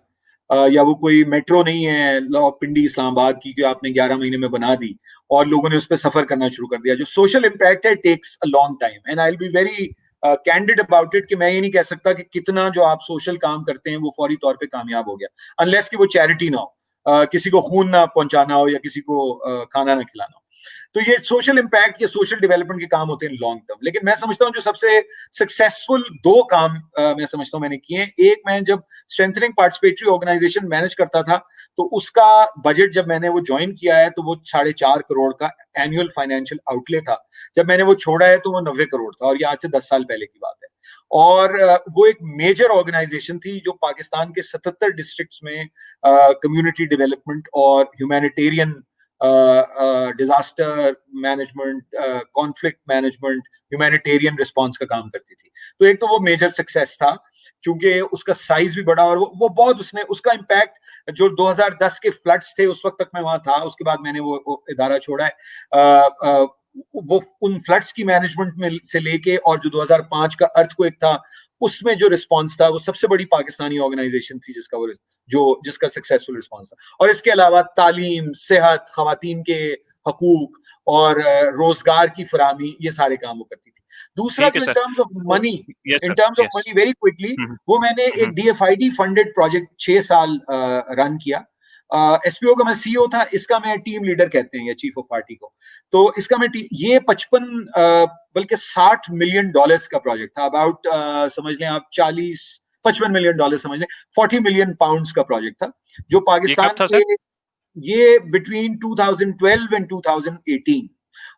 S2: या वो कोई मेट्रो नहीं है पिंडी इस्लामाबाद की कि आपने 11 महीने में बना दी और लोगों ने उस पर सफर करना शुरू कर दिया। जो सोशल इम्पैक्ट है takes a long time, and I will be very candid about it कि मैं ये नहीं कह सकता कि कितना जो आप सोशल काम करते हैं वो फौरी तौर पे कामयाब हो गया, अनलेस कि वो चैरिटी ना हो, किसी को खून ना पहुंचाना हो या किसी को खाना ना खिलाना हो। तो ये सोशल इम्पैक्ट या सोशल डेवलपमेंट के काम होते हैं लॉन्ग टर्म। लेकिन मैं समझता हूँ जो सबसे सक्सेसफुल 2 काम मैं समझता हूँ मैंने किए हैं। एक, मैं जब स्ट्रेंथनिंग पार्टिसिपेटरी ऑर्गेनाइजेशन मैनेज करता था तो उसका बजट जब मैंने वो ज्वाइन किया है तो वो 4.5 करोड़ का एनुअल फाइनेंशियल आउटले था। जब मैंने वो छोड़ा है तो वो 90 करोड़ था, और ये आज से 10 साल पहले की बात है। और वो एक मेजर ऑर्गेनाइजेशन थी जो पाकिस्तान के 77 डिस्ट्रिक्ट्स में कम्युनिटी डेवलपमेंट और humanitarian disaster management, conflict management, humanitarian response का काम करती थी। तो एक तो वो मेजर सक्सेस था क्योंकि उसका साइज भी बड़ा और वो बहुत उसका इम्पैक्ट जो 2010 के फ्लड्स थे उस वक्त तक मैं वहां था, उसके बाद मैंने वो इदारा छोड़ा है। वो उन फ्लड्स की मैनेजमेंट में से लेके और जो 2005 का अर्थक्वेक था उसमें जो रिस्पांस था वो सबसे बड़ी पाकिस्तानी ऑर्गेनाइजेशन थी जिसका सक्सेसफुल रिस्पांस था। और इसके अलावा तालीम, सेहत, खवातीन के हकूक और रोजगार की फराहमी, ये सारे काम वो करती थी। दूसरा
S1: ठीक है
S2: जो in
S1: sir.
S2: Terms of money,
S1: yes
S2: in
S1: sir,
S2: terms of
S1: yes.
S2: Money very quickly, वो मैंने एक DFID फंडेड प्रोजेक्ट 6 साल रन किया। SPO का मैं CEO था, इसका मैं टीम लीडर कहते हैं या चीफ ऑफ पार्टी को। तो इसका मैं ये 55 बल्कि $60 मिलियन का प्रोजेक्ट था। अबाउट समझ लें आप 55 मिलियन डॉलर समझ लें, 40 मिलियन पाउंड्स का प्रोजेक्ट था जो
S1: ये कब
S2: पाकिस्तान
S1: था
S2: के,
S1: सर?
S2: ये बिटवीन 2012 एंड 2018।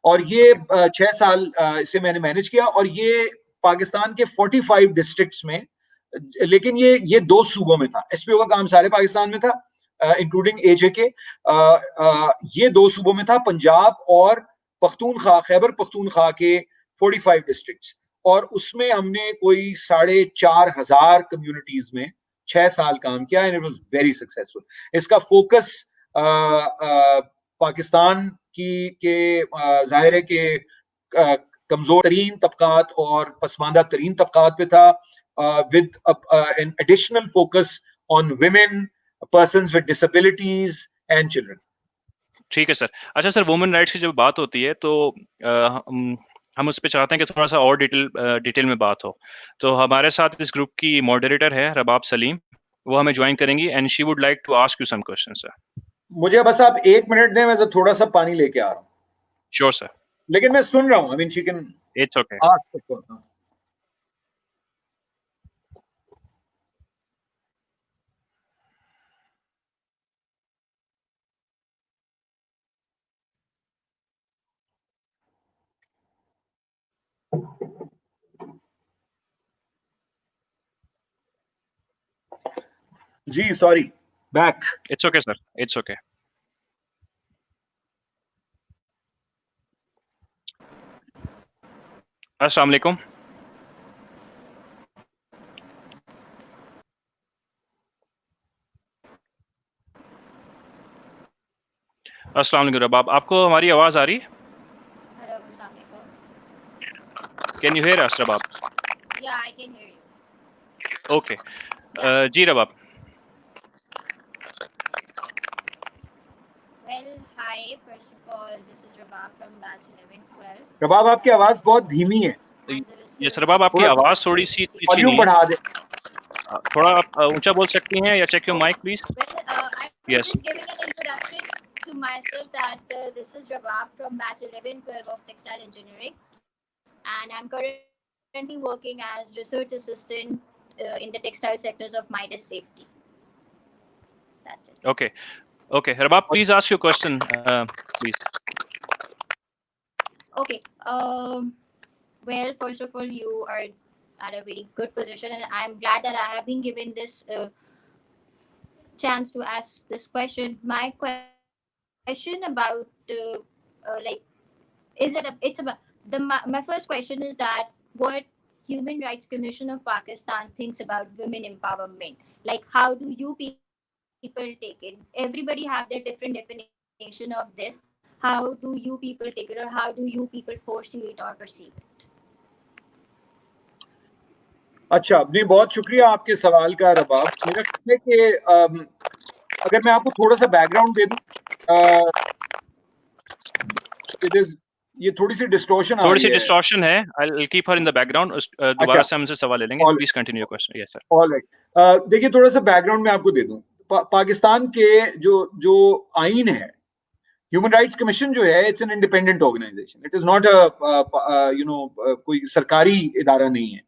S2: और ये 6 साल इसे मैंने मैनेज किया और ये पाकिस्तान के 45 डिस्ट्रिक्ट्स में, लेकिन ये 2 सूबों में था। SPO का काम सारे पाकिस्तान में था इंक्लूडिंग AJK। ये 2 सूबों में था, पंजाब और पख्तूनख्वा, खैबर पख्तूनख्वा के 45 डिस्ट्रिक्ट्स। और उसमें हमने कोई 4,500 कम्युनिटीज में 6 साल काम किया and it was very successful. इसका फोकस पाकिस्तान की के जाहिर है कि कमजोर तरीन तबकात और पसमानदा तरीन तबकात पे था, with an additional focus on women, persons with disabilities and children.
S1: ठीक है सर। अच्छा सर, वुमेन राइट्स की जब बात होती है तो हम उस पे चाहते हैं कि थोड़ा सा और डिटेल में बात हो। तो हमारे साथ इस ग्रुप की मॉडरेटर है रबाब सलीम, वो हमें ज्वाइन करेंगी and she would like to ask you some question sir.
S2: मुझे बस आप 1 मिनट दें, मैं तो थोड़ा सा पानी लेके आ रहा हूँ।
S1: Sure sir.
S2: लेकिन मैं सुन रहा हूँ, I mean she can
S1: it's okay.
S2: Ask. जी sorry, back.
S1: It's okay sir, it's okay. अस्सलाम वालेकुम। अस्सलाम वालेकुम रबाब, आपको हमारी आवाज आ रही है?
S3: Hello, Assalamualaikum.
S1: Can you hear us Rabab?
S3: Yeah, I can hear you.
S1: Okay.
S3: Yeah.
S1: जी Rabab.
S3: Well, hi. First of all, this is Rabab from batch 11-12.
S2: रबाब आपकी आवाज बहुत धीमी है,
S3: As a
S1: यस
S3: research
S1: रबाब, आपकी
S2: थोड़ा सा
S1: आवाज थोड़ी सी अच्छी
S2: वॉल्यूम
S1: नहीं है।
S2: बढ़ा दे।
S1: थोड़ा आप ऊंचा बोल सकती हैं या check your mike please.
S3: Well, I was
S1: yes.
S3: just giving an introduction to myself that this is Rabab from batch 11-12 of textile engineering, and I'm currently working as research assistant in the textile sectors of Midas Safety. That's it.
S1: Okay. Okay, Rabab, please ask your question, please.
S3: Okay. Well, first of all, you are at a very good position, and I'm glad that I have been given this chance to ask this question. My question about like, it's about my first question is that what Human Rights Commission of Pakistan thinks about women empowerment. Like, how do you people take it? Everybody have their different definition of this. How do you people take it, or how do you people foresee it or perceive it?
S2: अच्छा, नहीं, बहुत शुक्रिया आपके सवाल का रबाब। मेरा ख्याल है कि अगर मैं आपको थोड़ा सा बैकग्राउंड दे दूं, ये थोड़ी सी डिस्टॉर्शन आ
S1: थोड़ी
S2: रही
S1: सी
S2: है।
S1: डिस्टॉर्शन है। I'll keep her in the background. दोबारा से हम उनसे सवाल ले लेंगे। Please continue your question. Yes sir.
S2: Alright, देखिए थोड़ा सा बैकग्राउंड में आपको दे दूं। पाकिस्तान के जो आईन है, ह्यूमन राइट्स कमीशन जो है, it's an independent organization, it is not कोई सरकारी इदारा नहीं है,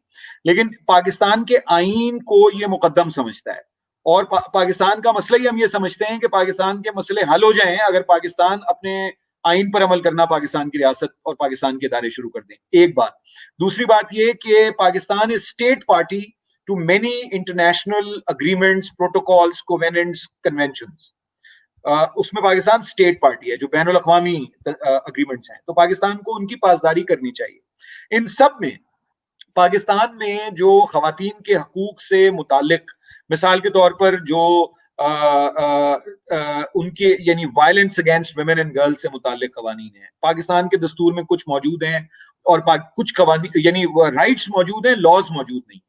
S2: लेकिन पाकिस्तान के आईन को ये मुकद्दम समझता है। और पाकिस्तान का मसला ही हम ये समझते हैं कि पाकिस्तान के मसले हल हो जाएं अगर पाकिस्तान अपने आईन पर अमल करना, पाकिस्तान की रियासत और पाकिस्तान के इदारे शुरू कर दें। एक बात। दूसरी बात ये कि Pakistan is state party to many international agreements, protocols, covenants, conventions. उसमें पाकिस्तान स्टेट पार्टी है, जो बैनुल अक़वामी अग्रीमेंट्स हैं, तो पाकिस्तान को उनकी पासदारी करनी चाहिए। इन सब में पाकिस्तान में जो खवातीन के हकूक से मुतालिक, मिसाल के तौर पर जो उनके यानी violence against women and girls से मुतालिक कवानीन हैं, पाकिस्तान के दस्तूर में कुछ मौजूद हैं और कुछ कवानीन यानी राइट्स मौजूद हैं, लॉज मौजूद नहीं।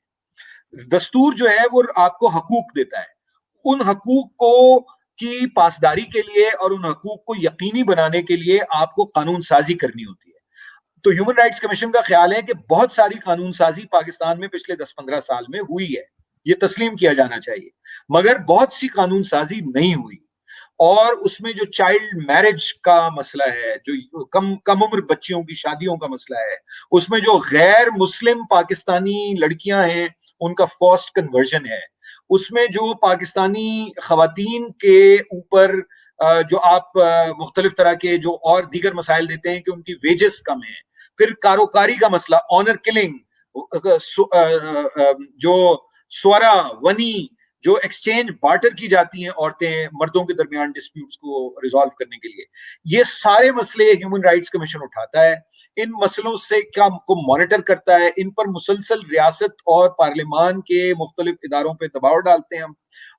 S2: दस्तूर जो है वो आपको हकूक देता है, उन हकूक को की पासदारी के लिए और उन हकूक को यकीनी बनाने के लिए आपको कानून साजी करनी होती है। तो ह्यूमन राइट्स कमीशन का ख्याल है कि बहुत सारी कानून साजी पाकिस्तान में पिछले 10-15 साल में हुई है, ये तस्लीम किया जाना चाहिए, मगर बहुत सी कानून साजी नहीं हुई। और उसमें जो चाइल्ड मैरिज का मसला है, जो कम उम्र बच्चियों की शादियों का मसला है, उसमें जो गैर मुस्लिम पाकिस्तानी लड़कियां हैं उनका फोर्स्ड कन्वर्जन है, उसमें जो पाकिस्तानी खवातीन के ऊपर जो आप मुख्तलिफ तरह के जो और दीगर मसाइल देते हैं कि उनकी वेजेस कम है, फिर कारोकारी का मसला, ऑनर किलिंग, जो स्वरा वनी, जो एक्सचेंज बार्टर की जाती हैं औरतें मर्दों के दरमियान डिस्प्यूट्स को रिजॉल्व करने के लिए, ये सारे मसले ह्यूमन राइट्स कमीशन उठाता है। इन मसलों से क्या को मॉनिटर करता है, इन पर मुसलसल रियासत और पार्लियामान के मुख्तलिफ इदारों पर दबाव डालते हैं हम।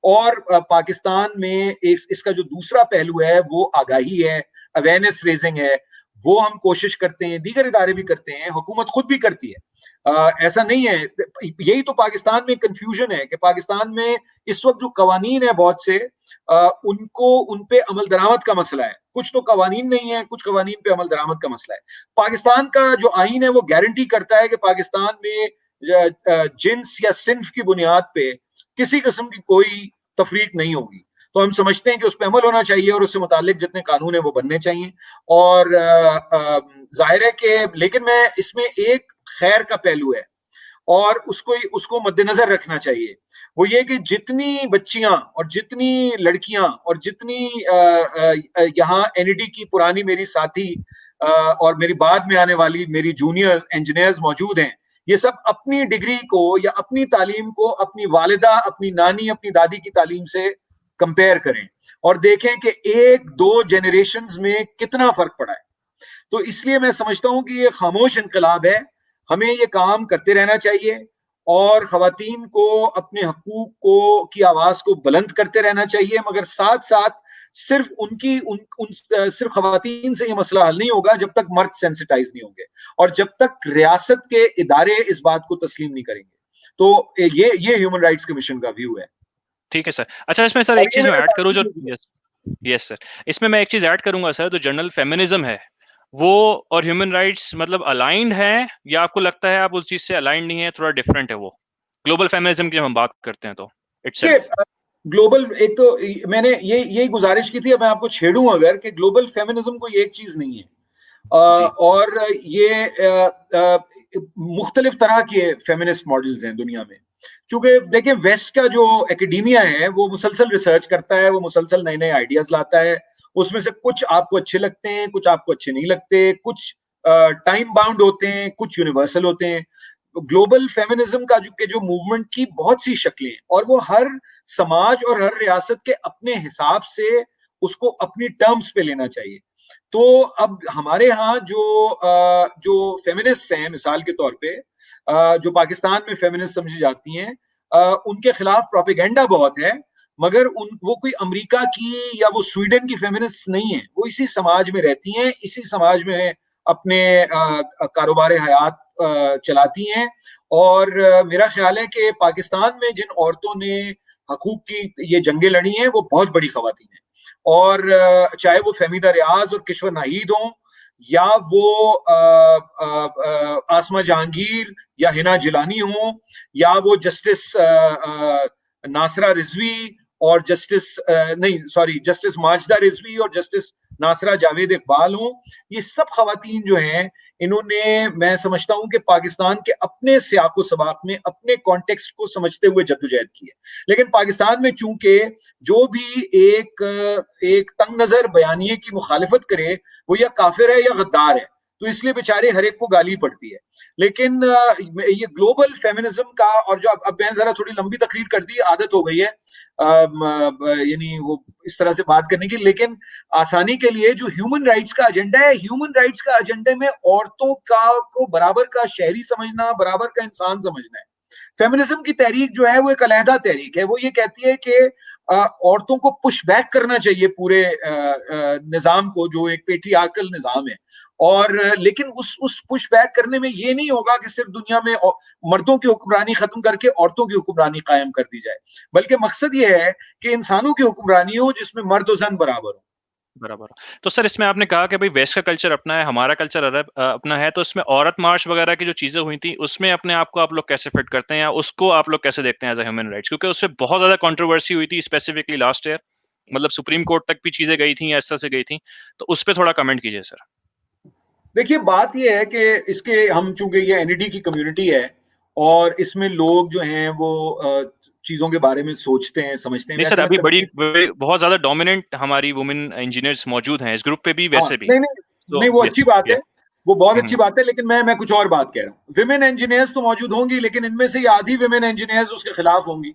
S2: और पाकिस्तान में इसका जो दूसरा पहलू है वो आगाही है, अवेयरनेस रेजिंग है, वो हम कोशिश करते हैं, दीगर इदारे भी करते हैं, हुकूमत खुद भी करती है। ऐसा नहीं है, यही तो पाकिस्तान में कंफ्यूजन है कि पाकिस्तान में इस वक्त जो कवानीन है बहुत से उनको उन पे अमल दरामद का मसला है, कुछ तो कवानीन नहीं है, कुछ कवानीन पे अमल दरामद का मसला है। पाकिस्तान का जो आईन है वो गारंटी करता है कि पाकिस्तान में जिन्स या सिन्फ की बुनियाद पे किसी किस्म की कोई तफरीक नहीं होगी, तो हम समझते हैं कि उस पर अमल होना चाहिए और उससे मुतालिक जितने कानून है वो बनने चाहिए। और जाहिर है कि लेकिन मैं इसमें एक खैर का पहलू है और उसको मद्देनजर रखना चाहिए, वो ये कि जितनी बच्चियां और जितनी लड़कियां और जितनी यहाँ एनईडी की पुरानी मेरी साथी और मेरी बाद में आने वाली मेरी जूनियर इंजीनियर्स मौजूद हैं, ये सब अपनी डिग्री को या अपनी तालीम को अपनी वालिदा, अपनी नानी, अपनी दादी की तालीम से कंपेयर करें और देखें कि 1-2 जनरेशंस में कितना फर्क पड़ा है। तो इसलिए मैं समझता हूं कि ये खामोश इनकलाब है, हमें ये काम करते रहना चाहिए और खवातीन को अपने हकूक को की आवाज को बुलंद करते रहना चाहिए, मगर साथ साथ सिर्फ सिर्फ खवातीन से ये मसला हल नहीं होगा जब तक मर्द सेंसिटाइज नहीं होंगे और जब तक रियासत के इदारे इस बात को तस्लीम नहीं करेंगे। तो ये ह्यूमन राइट्स कमीशन का व्यू है।
S1: ठीक है सर। अच्छा, इसमें सर एक चीज मैं ऐड करूं, जो यस सर, इसमें मैं एक चीज ऐड करूंगा सर, जो जर्नल फेमिनिज्म है वो और ह्यूमन राइट्स मतलब अलाइंड है, या आपको लगता है आप उस चीज से अलाइंड नहीं है, थोड़ा डिफरेंट है वो ग्लोबल फेमिनिज्म की जब हम बात करते हैं तो इटसेल्फ?
S2: ग्लोबल, एक तो मैंने यही गुजारिश की थी, अब मैं आपको छेड़ूं अगर, कि ग्लोबल फेमिनिज्म कोई एक चीज नहीं है और ये मुख्तलिफ तरह के फेमिनिस्ट मॉडल्स हैं दुनिया में। क्योंकि देखिए वेस्ट का जो एकेडेमिया है वो मुसलसल रिसर्च करता है, वो मुसलसल नए नए आइडियाज लाता है, उसमें से कुछ आपको अच्छे लगते हैं, कुछ आपको अच्छे नहीं लगते, कुछ टाइम बाउंड होते हैं, कुछ यूनिवर्सल होते हैं। ग्लोबल फेमिनिज्म का जो मूवमेंट की बहुत सी शक्लें हैं और वो हर समाज और हर रियासत के अपने हिसाब से उसको अपनी टर्म्स पे लेना चाहिए। तो अब हमारे यहाँ जो फेमिनिस्ट हैं, मिसाल के तौर पे जो पाकिस्तान में फेमिनिस्ट समझी जाती हैं, उनके खिलाफ प्रोपेगेंडा बहुत है, मगर वो कोई अमेरिका की या वो स्वीडन की फेमिनिस्ट नहीं है, वो इसी समाज में रहती हैं, इसी समाज में अपने कारोबार हयात चलाती हैं। और मेरा ख्याल है कि पाकिस्तान में जिन औरतों ने हकूक की ये जंगें लड़ी हैं वो बहुत बड़ी खवातीन हैं, और चाहे वो फहमीदा रियाज और किश्वर नाहीद हों, या वो आसमा जहांगीर या हिना जिलानी हों, या वो जस्टिस नासरा रिजवी और जस्टिस माजिदा रिजवी और जस्टिस नासरा जावेद इकबाल हों, ये सब खवातीन जो हैं इन्होंने, मैं समझता हूं कि पाकिस्तान के अपने सियाको सबाक में अपने कॉन्टेक्स्ट को समझते हुए जद्दोजहद की है। लेकिन पाकिस्तान में चूंकि जो भी एक तंग नजर बयानिए की मुखालिफत करे वो या काफिर है या गद्दार है, तो इसलिए बेचारे हर एक को गाली पड़ती है। लेकिन ये ग्लोबल फेमिनिज्म का, और जो अब मैंने जरा थोड़ी लंबी तकरीर कर दी, आदत हो गई है यानी वो इस तरह से बात करने की, लेकिन आसानी के लिए जो ह्यूमन राइट्स का एजेंडा है, ह्यूमन राइट्स का एजेंडे में औरतों का को बराबर का शहरी समझना, बराबर का इंसान समझना है। फेमिनिज्म की तहरीक जो है वो एक अलहदा तहरीक है। वो ये कहती है कि औरतों को पुश बैक करना चाहिए पूरे निजाम को, जो एक पेट्रियार्कल निजाम है। और लेकिन उस पुश बैक करने में ये नहीं होगा कि सिर्फ दुनिया में मर्दों की हुक्मरानी खत्म करके औरतों की हुक्मरानी कायम कर दी जाए, बल्कि मकसद ये है कि इंसानों की हुक्मरानी हो जिसमें मर्द और जन बराबर हो।
S1: बराबर। तो सर इसमें आपने कहा कि भाई वेस्ट का कल्चर अपना है, हमारा कल्चर अपना है, तो इसमें औरत मार्च वगैरह की जो चीजें हुई थी उसमें अपने आप को आप लोग कैसे फिट करते हैं, या उसको आप लोग कैसे देखते हैं एज ए ह्यूमन राइट्स? क्योंकि उससे बहुत ज्यादा कंट्रोवर्सी हुई थी स्पेसिफिकली लास्ट ईयर, मतलब सुप्रीम कोर्ट तक भी चीजें गई थी या इस तरह से गई थी, तो उस पर थोड़ा कमेंट कीजिए सर।
S2: देखिए, बात यह है कि इसके हम चूंकि ये एनईडी की कम्युनिटी है और इसमें लोग जो हैं वो चीजों के बारे में सोचते हैं, समझते हैं।
S1: नहीं सर, अभी बहुत ज्यादा डोमिनेंट हमारी वुमेन इंजीनियर्स मौजूद हैं इस ग्रुप पे भी, वैसे भी।
S2: नहीं नहीं
S1: तो
S2: नहीं, वो अच्छी बात है, वो बहुत अच्छी
S1: हम्म।
S2: बात है, लेकिन मैं कुछ और बात कह रहा हूँ। विमेन इंजीनियर्स तो मौजूद होंगी, लेकिन इनमें से आधी विमेन इंजीनियर्स उसके खिलाफ होंगी।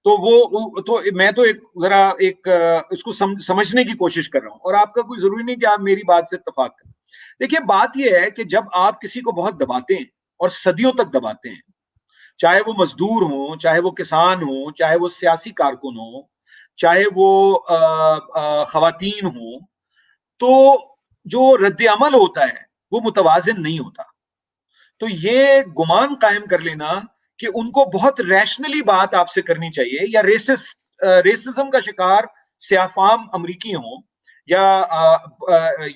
S2: तो मैं तो इसको समझने की कोशिश कर रहा हूँ, और आपका कोई जरूरी नहीं कि आप मेरी बात से इत्तेफाक करें। देखिए, बात यह है कि जब आप किसी को बहुत दबाते हैं और सदियों तक दबाते हैं, चाहे वो मजदूर हो, चाहे वो किसान हो, चाहे वो सियासी कारकुन हो, चाहे वो खवातीन हो, तो जो रद्द अमल होता है वो मुतवाजिन नहीं होता। तो ये गुमान कायम कर लेना कि उनको बहुत रैशनली बात आपसे करनी चाहिए, या रेसिज्म का शिकार सियाफाम अमरीकी हों या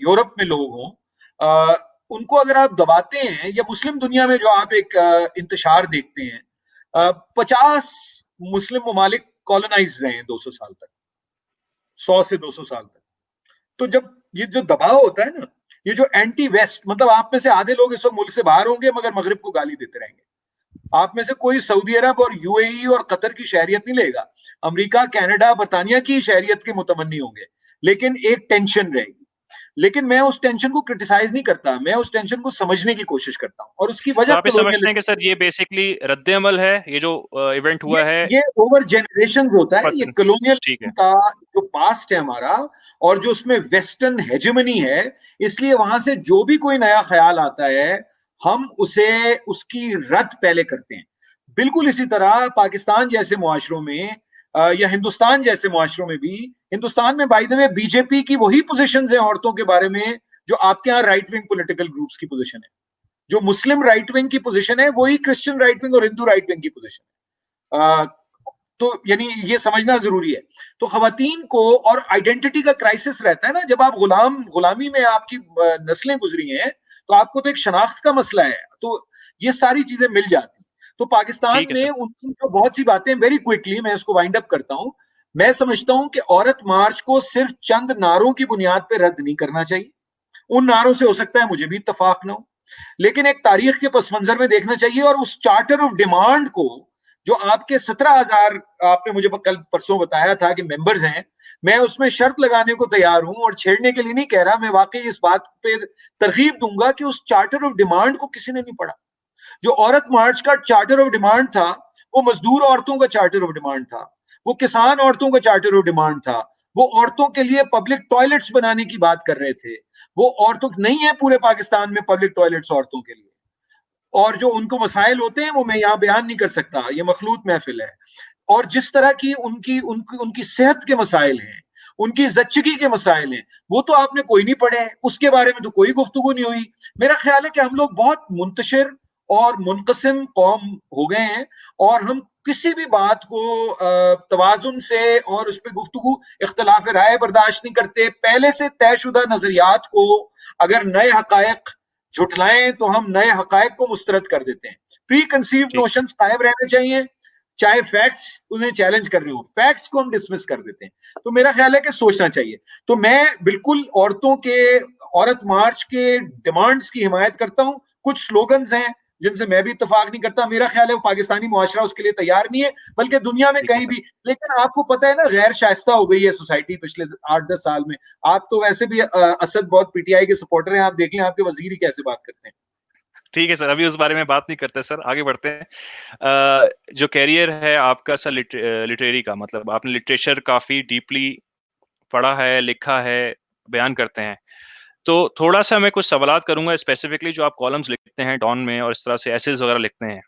S2: यूरोप में लोग हों, उनको अगर आप दबाते हैं, या मुस्लिम दुनिया में जो आप एक इंतशार देखते हैं, 50 मुस्लिम ममालिक कॉलोनाइज रहे हैं 200 साल तक, 100 से 200 साल तक। तो जब ये जो दबाव होता है ना, ये जो एंटी वेस्ट, मतलब आप में से आधे लोग इस वक्त मुल्क से बाहर होंगे मगर मगरिब को गाली देते रहेंगे। आप में से कोई सऊदी अरब और यूएई और कतर की शहरियत नहीं लेगा, अमेरिका, कनाडा, बर्तानिया की शहरियत के मुतमन्नी होंगे, लेकिन एक टेंशन रहेगी। लेकिन मैं उस टेंशन को क्रिटिसाइज नहीं करता, मैं उस टेंशन को समझने की कोशिश करता हूं, और उसकी
S1: तो
S2: वजह
S1: आप ये समझते हैं कि सर ये बेसिकली रद्द अमल है, ये जो इवेंट हुआ है,
S2: ये ओवर जनरेशन होता है, ये कॉलोनियल
S1: ठीक है,
S2: का जो पास्ट है हमारा, और जो उसमें वेस्टर्न हेजेमनी है, इसलिए वहां से जो भी कोई नया ख्याल आता है हम उसकी रद्द पहले करते हैं। बिल्कुल इसी तरह पाकिस्तान जैसे मुआशरों में या हिंदुस्तान जैसे मुआशरों में भी, हिंदुस्तान में बाय द वे बीजेपी की वही पोजीशन है औरतों के बारे में जो आपके यहाँ राइट विंग पॉलिटिकल ग्रुप्स की पोजीशन है। जो मुस्लिम राइट विंग की पोजीशन है वही क्रिश्चियन राइट विंग और हिंदू राइट विंग की पोजीशन है। तो यानी ये समझना जरूरी है। तो खवातीन को, और आइडेंटिटी का क्राइसिस रहता है ना, जब आप गुलामी में आपकी नस्लें गुजरी हैं, तो आपको तो एक शनाख्त का मसला है, तो ये सारी चीजें मिल जाती। तो पाकिस्तान में उनकी जो बहुत सी बातें, वेरी क्विकली मैं इसको वाइंड अप करता हूं, मैं समझता हूं कि औरत मार्च को सिर्फ चंद नारों की बुनियाद पर रद्द नहीं करना चाहिए। उन नारों से हो सकता है मुझे भी इत्तफाक ना हो, लेकिन एक तारीख के पस मंजर में देखना चाहिए, और उस चार्टर ऑफ डिमांड को जो आपके 17,000 आपने मुझे कल परसों बताया था कि मेंबर्स हैं, मैं उसमें शर्त लगाने को तैयार हूं, और छेड़ने के लिए नहीं कह रहा, मैं वाकई इस बात पे तरगीब दूंगा कि उस चार्टर ऑफ डिमांड को किसी ने नहीं पढ़ा। जो औरत मार्च का चार्टर ऑफ डिमांड था, वो मजदूर औरतों का चार्टर ऑफ डिमांड था, वो किसान औरतों का चार्टर ऑफ डिमांड था, वो औरतों के लिए पब्लिक टॉयलेट्स बनाने की बात कर रहे थे। वो औरतों नहीं है पूरे पाकिस्तान में पब्लिक टॉयलेट्स औरतों के लिए, और जो उनको मसाइल होते हैं वो मैं यहाँ बयान नहीं कर सकता, ये मखलूत महफिल है। और जिस तरह की उनकी सेहत के मसाइल हैं, उनकी जच्चगी के मसाइल हैं, वो तो आपने कोई नहीं पढ़े, उसके बारे में तो कोई गुफ्तगू नहीं हुई। मेरा ख्याल है कि हम लोग बहुत मुंतशिर और मुनकसिम कौम हो गए हैं, और हम किसी भी बात को तवाजुन से और उस पर गुफ्तगू, इख्तलाफ राय बर्दाश्त नहीं करते। पहले से तयशुदा नजरियात को अगर नए हकायक झुटलाएं तो हम नए हकायक को मुस्तरद कर देते हैं। प्री कंसीव्ड नोशंस कायम रहने चाहिए, चाहे फैक्ट्स उन्हें चैलेंज कर रहे हो, फैक्ट्स को हम डिसमिस कर देते हैं। तो मेरा ख्याल है कि सोचना चाहिए। तो मैं बिल्कुल औरत मार्च के डिमांड्स की हिमायत करता हूं। कुछ स्लोगन्स हैं जिनसे मैं भी इत्तेफाक नहीं करता। मेरा ख्याल है वो पाकिस्तानी मुआशरा उसके लिए तैयार नहीं है, बल्कि दुनिया में कहीं भी। लेकिन आपको पता है ना, गैर शाइस्ता हो गई है सोसाइटी पिछले 8-10 साल में। आप तो वैसे भी असद बहुत पीटीआई के सपोर्टर हैं, आप देख लें आपके वजीर ही कैसे बात करते हैं।
S1: ठीक है सर, अभी उस बारे में बात नहीं करते सर, आगे बढ़ते हैं। जो कैरियर है आपका सर लिटरेरी का, मतलब आपने लिटरेचर काफ़ी डीपली पढ़ा है, लिखा है, बयान करते हैं। तो थोड़ा-सा मैं कुछ सवालात करूँगा स्पेसिफिकली जो आप कॉलम्स लिखते हैं डॉन में और इस तरह से एसेज़ वगैरह लिखते हैं।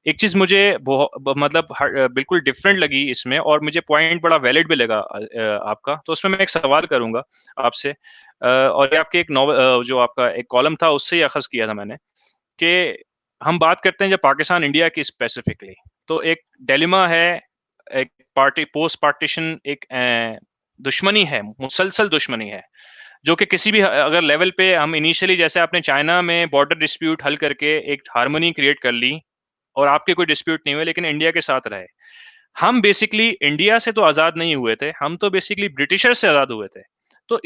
S1: एक चीज़ मुझे मतलब बिल्कुल डिफरेंट लगी इसमें और मुझे पॉइंट बड़ा वैलिड भी लगा आपका, तो उसमें मैं एक सवाल करूँगा आपसे और ये आपके एक जो आपका एक कॉलम था उससे ही अख़ज़ किया था मैंने, कि हम बात करते हैं जब पाकिस्तान इंडिया की स्पेसिफिकली, तो एक डिलेमा है, एक पोस्ट पार्टीशन एक दुश्मनी है, मुसलसल दुश्मनी है, जो कि किसी भी अगर लेवल पे हम इनिशियली जैसे आपने चाइना में बॉर्डर डिस्प्यूट हल करके एक हार्मनी क्रिएट कर ली और आपके कोई डिस्प्यूट नहीं हुए लेकिन इंडिया के साथ रहे। हम बेसिकली इंडिया से तो आज़ाद नहीं हुए थे, हम तो बेसिकली ब्रिटिशर्स से आज़ाद हुए थे। तो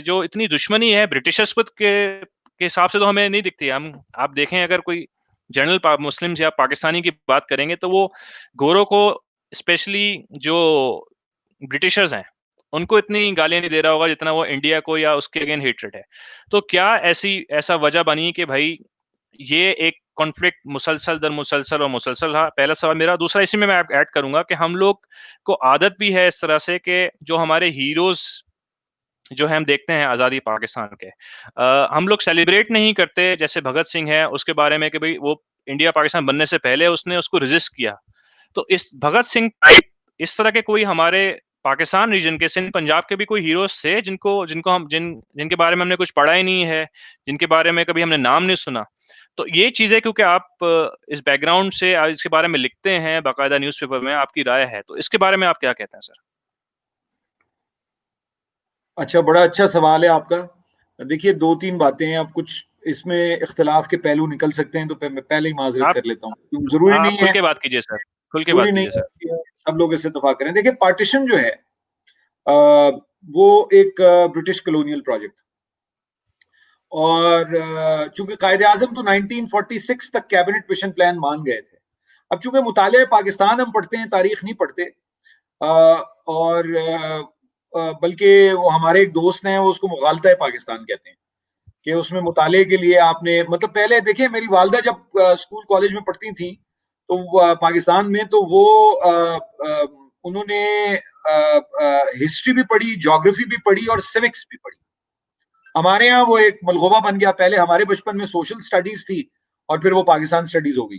S1: जो इतनी दुश्मनी है ब्रिटिशर्स के हिसाब से तो हमें नहीं दिखती। हम आप देखें अगर कोई जनरल मुस्लिम्स या पाकिस्तानी की बात करेंगे तो वो गोरों को स्पेशली जो ब्रिटिशर्स हैं, उनको इतनी गालियाँ नहीं दे रहा होगा जितना वो इंडिया को या उसके अगेन हेट्रेड है। तो क्या ऐसा वजह बनी कि भाई ये एक कॉन्फ्लिक्ट मुसलसल दर मुसलसल और मुसलसल रहा? पहला सवाल मेरा। दूसरा इसी में मैं ऐड करूँगा कि हम लोग को आदत भी है इस तरह से कि जो हमारे हीरोज़ जो है हम देखते हैं आज़ादी पाकिस्तान के, हम लोग सेलिब्रेट नहीं करते जैसे भगत सिंह है उसके बारे में कि भई वो इंडिया पाकिस्तान बनने से पहले उसने उसको रेज़िस्ट किया। तो इस भगत सिंह टाइप इस तरह के कोई हमारे पाकिस्तान रीजन के सिंध पंजाब के भी कोई हीरोज़ थे जिनको हम जिनके बारे में हमने कुछ पढ़ा ही नहीं है, जिनके बारे में कभी हमने नाम नहीं सुना। तो ये चीज़ें क्योंकि आप इस बैकग्राउंड से इसके बारे में लिखते हैं बाकायदा न्यूज़पेपर में, आपकी राय है, तो इसके बारे में आप क्या कहते हैं सर?
S2: अच्छा, बड़ा अच्छा सवाल है आपका। देखिए 2-3 बातें हैं, अब कुछ इसमें इख्तिलाफ के पहलू निकल सकते हैं, तो मैं पहले ही माज़रत
S1: आप
S2: कर लेता हूँ। ज़रूरी नहीं
S1: आप खुल
S2: है,
S1: के बात कीजिए सर, खुल के
S2: ज़रूरी
S1: बात
S2: नहीं
S1: कीजिए
S2: है
S1: सर।
S2: कि सब लोग इससे इत्तेफ़ाक करें। देखिए पार्टीशन जो है अ, वो एक ब्रिटिश कॉलोनियल प्रोजेक्ट था और चूँकि कायदे-आज़म तो 1946 तक कैबिनेट मिशन प्लान मान गए थे। अब चूँकि मुताले पाकिस्तान हम पढ़ते हैं, तारीख़ नहीं पढ़ते और बल्कि वो हमारे एक दोस्त हैं, वो उसको मुग़ालता पाकिस्तान कहते हैं, कि उसमें मुताले के लिए आपने मतलब पहले देखिए मेरी वालिदा जब स्कूल कॉलेज में पढ़ती थी, तो पाकिस्तान में तो वो उन्होंने हिस्ट्री भी पढ़ी, ज्योग्राफी भी पढ़ी और सिविक्स भी पढ़ी। हमारे यहाँ वो एक मलगोबा बन गया, पहले हमारे बचपन में सोशल स्टडीज़ थी और फिर वो पाकिस्तान स्टडीज़ हो गई।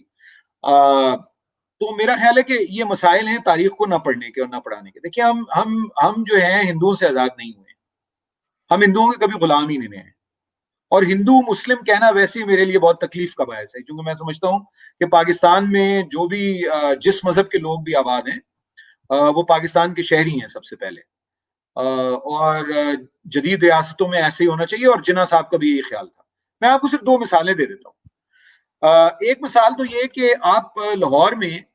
S2: तो मेरा ख्याल है कि ये मसाइल हैं तारीख को ना पढ़ने के और ना पढ़ाने के। देखिए हम जो हैं हिंदुओं से आज़ाद नहीं हुए। हम हिंदुओं के कभी गुलाम ही नहीं रहे हैं। और हिंदू मुस्लिम कहना वैसे ही मेरे लिए बहुत तकलीफ का बायस है, क्योंकि मैं समझता हूँ कि पाकिस्तान में जो भी जिस मजहब के लोग भी आबाद हैं वो पाकिस्तान के शहरी हैं सबसे पहले। और जदीद रियासतों में ऐसे ही होना चाहिए और जिन्ना साहब का भी यही ख्याल था। मैं आपको सिर्फ 2 मिसालें दे देता हूँ। एक मिसाल तो ये कि आप लाहौर में,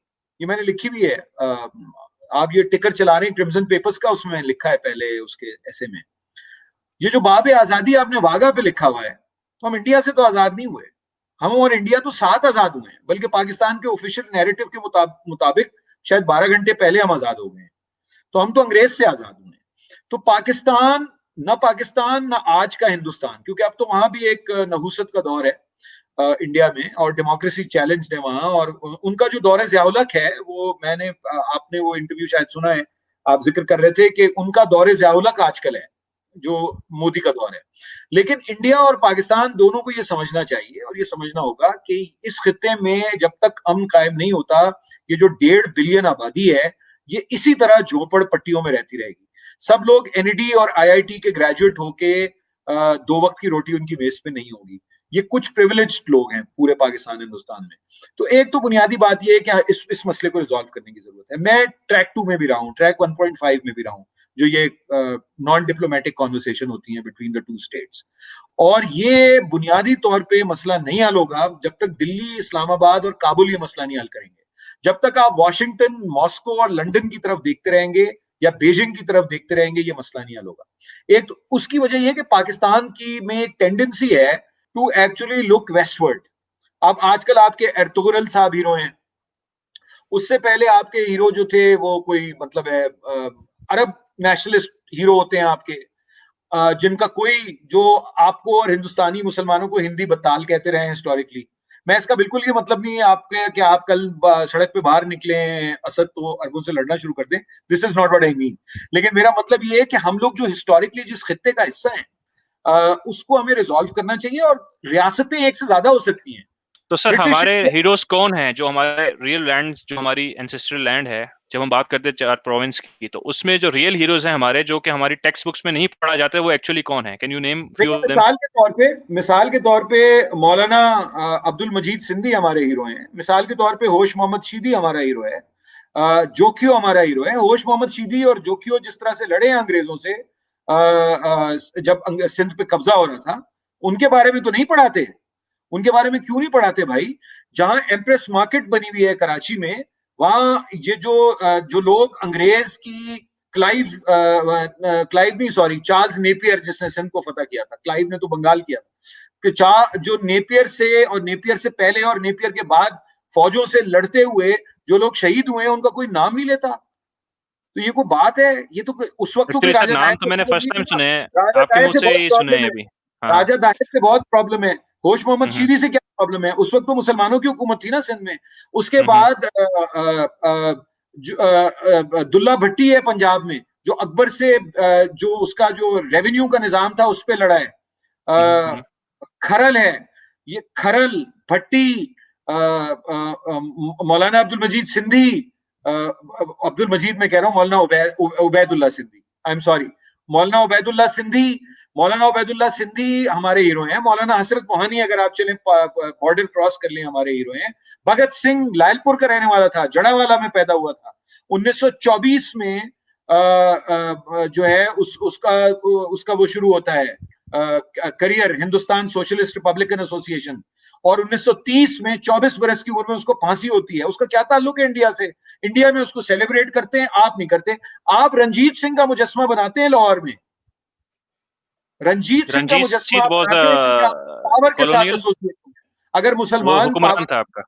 S2: ये मैंने लिखी भी है, आप ये टिकर चला रहे हैं क्रिम्सन पेपर्स का, उसमें लिखा है पहले उसके ऐसे में, ये जो बाब आजादी आपने वाघा पे लिखा हुआ है, तो हम इंडिया से तो आजाद नहीं हुए। हम और इंडिया तो साथ आजाद हुए हैं, बल्कि पाकिस्तान के ऑफिशियल नैरेटिव के मुताबिक शायद 12 घंटे पहले हम आजाद हो गए हैं। तो हम तो अंग्रेज से आजाद हुए हैं। तो पाकिस्तान ना आज का हिंदुस्तान, क्योंकि अब तो वहां भी एक नहुसत का दौर है इंडिया में और डेमोक्रेसी चैलेंज है वहां। और उनका जो दौर ज़ियाउलक है, वो मैंने आपने वो इंटरव्यू शायद सुना है, आप जिक्र कर रहे थे कि उनका दौर ज़ियाउलक आजकल है जो मोदी का दौर है। लेकिन इंडिया और पाकिस्तान दोनों को ये समझना चाहिए और ये समझना होगा कि इस खित्ते में जब तक अमन कायम नहीं होता, ये जो 1.5 बिलियन आबादी है, ये इसी तरह झोपड़ पट्टियों में रहती रहेगी। सब लोग एनईडी और आईआईटी के ग्रेजुएट होके 2 वक्त की रोटी उनकी मेज पे नहीं होगी। ये कुछ प्रिविलेज्ड लोग हैं पूरे पाकिस्तान हिंदुस्तान में। तो एक तो बुनियादी बात ये है कि इस मसले को रिजॉल्व करने की जरूरत है। मैं ट्रैक 2 में भी रहा हूँ, ट्रैक 1.5 में भी रहा हूँ, जो ये नॉन डिप्लोमेटिक कॉन्वर्सेशन होती है बिटवीन द 2 स्टेट्स। और ये बुनियादी तौर पे मसला नहीं हल होगा जब तक दिल्ली, इस्लामाबाद और काबुल ये मसला नहीं हल करेंगे। जब तक आप वॉशिंगटन, मॉस्को और लंदन की तरफ देखते रहेंगे या बीजिंग की तरफ देखते रहेंगे, ये मसला नहीं हल होगा। एक तो उसकी वजह यह है कि पाकिस्तान की में एक टेंडेंसी है टू एक्चुअली लुक वेस्टवर्ड। अब आजकल आपके एर्तुगरुल साहब हीरो हैं, उससे पहले आपके हीरो जो थे वो कोई मतलब है अरब नेशनलिस्ट हीरो होते हैं आपके, जिनका कोई, जो आपको और हिंदुस्तानी मुसलमानों को हिंदी बताल कहते रहे हिस्टोरिकली। मैं इसका बिल्कुल ये मतलब नहीं है आपके कि आप कल सड़क पे बाहर निकले असद तो अरबों से लड़ना शुरू कर दें, this is not what I mean. लेकिन मेरा मतलब ये है कि हम लोग जो हिस्टोरिकली जिस खित्ते का हिस्सा है उसको हमें रिजॉल्व करना चाहिए, और रियासतें एक से ज्यादा हो सकती हैं।
S1: तो सर
S2: ब्रिटिश
S1: हमारे हीरोज कौन हैं जो हमारे रियल लैंड, जो हमारी एंसेस्ट्रल लैंड है, जब हम बात करते हैं 4 प्रोविंस की, तो उसमें जो रियल हीरोज हैं हमारे, जो कि हमारी टेक्स्ट बुक्स में नहीं पढ़ा जाता है, वो एक्चुअली कौन है? कैन यू नेम फ्यू
S2: देखिए,
S1: ऑफ देम?
S2: मिसाल के तौर पे मौलाना अब्दुल मजीद सिंधी हमारे हीरो हैं। मिसाल के तौर पे होश मोहम्मद शीदी हमारा हीरो है। जोखियो हमारा हीरो है। होश मोहम्मद शीदी और जोखियो जिस तरह से लड़े हैं अंग्रेजों से जब सिंध पे कब्जा हो रहा था, उनके बारे में तो नहीं पढ़ाते। उनके बारे में क्यों नहीं पढ़ाते भाई? जहां एम्प्रेस मार्केट बनी हुई है कराची में, वहां ये जो लोग अंग्रेज की क्लाइव नहीं, सॉरी, चार्ल्स नेपियर जिसने सिंध को फतह किया था, क्लाइव ने तो बंगाल किया था, कि जो नेपियर से और नेपियर से पहले और नेपियर के बाद फौजों से लड़ते हुए जो लोग शहीद हुए हैं, उनका कोई नाम नहीं लेता। तो ये कोई बात है? ये तो उस वक्त तो कोई
S1: एक्चुअली सर
S2: राजा
S1: नाम
S2: नायक
S1: तो
S2: को
S1: मैंने
S2: प्रॉब्लम
S1: फर्स्ट
S2: नहीं
S1: टाइम
S2: थी ना।
S1: सुने हैं,
S2: राजा
S1: आपके
S2: नायक
S1: मुंह
S2: से
S1: से
S2: बहुत
S1: ही सुने
S2: प्रॉब्लम
S1: हैं
S2: है।
S1: अभी। हाँ।
S2: राजा नायक से बहुत प्रॉब्लम है। होश मोहम्मद
S1: हम्म
S2: शीरी से क्या प्रॉब्लम है? उस वक्त तो मुसलमानों की हुकूमत थी ना सिंध में। उसके
S1: हम्म
S2: बाद दुल्ला भट्टी है पंजाब में, जो अकबर से जो उसका जो रेवेन्यू का निजाम था उस पर लड़ा है।
S1: हम्म
S2: खरल है, ये खरल, भट्टी, मौलाना अब्दुल मजीद सिंधी, अब्दुल मजीद मैं कह रहा हूँ, मौलाना Ubaidullah Sindhi, I am sorry, मौलाना उबैदुल्ला सिंधी। मौलाना उबैदुल्ला सिंधी हमारे हीरो हैं। मौलाना हसरत मोहानी, अगर आप चलें बॉर्डर क्रॉस कर लें, हमारे हीरो हैं। भगत सिंह लायलपुर का रहने वाला था, जड़ावाला में पैदा हुआ था। 1924 में जो है उसका वो शुरू होता है career, Hindustan socialist Republican association. और 1930 में 24 बरस की उम्र में उसको फांसी होती है। उसका क्या ताल्लुक है इंडिया से? इंडिया में उसको सेलिब्रेट करते हैं, आप नहीं करते। आप रंजीत सिंह का मुजस्मा बनाते हैं लाहौर में, रंजीत सिंह का मुजस्मा
S1: रंजीत
S2: आप
S1: वाज
S2: बनाते हैं क्योंकि आप पावर के साथ
S1: कॉलोनियल,
S2: एसोसिएशन है। अगर
S1: वो
S2: मुसलमान
S1: हुक्मरान
S2: पावर,
S1: था आपका।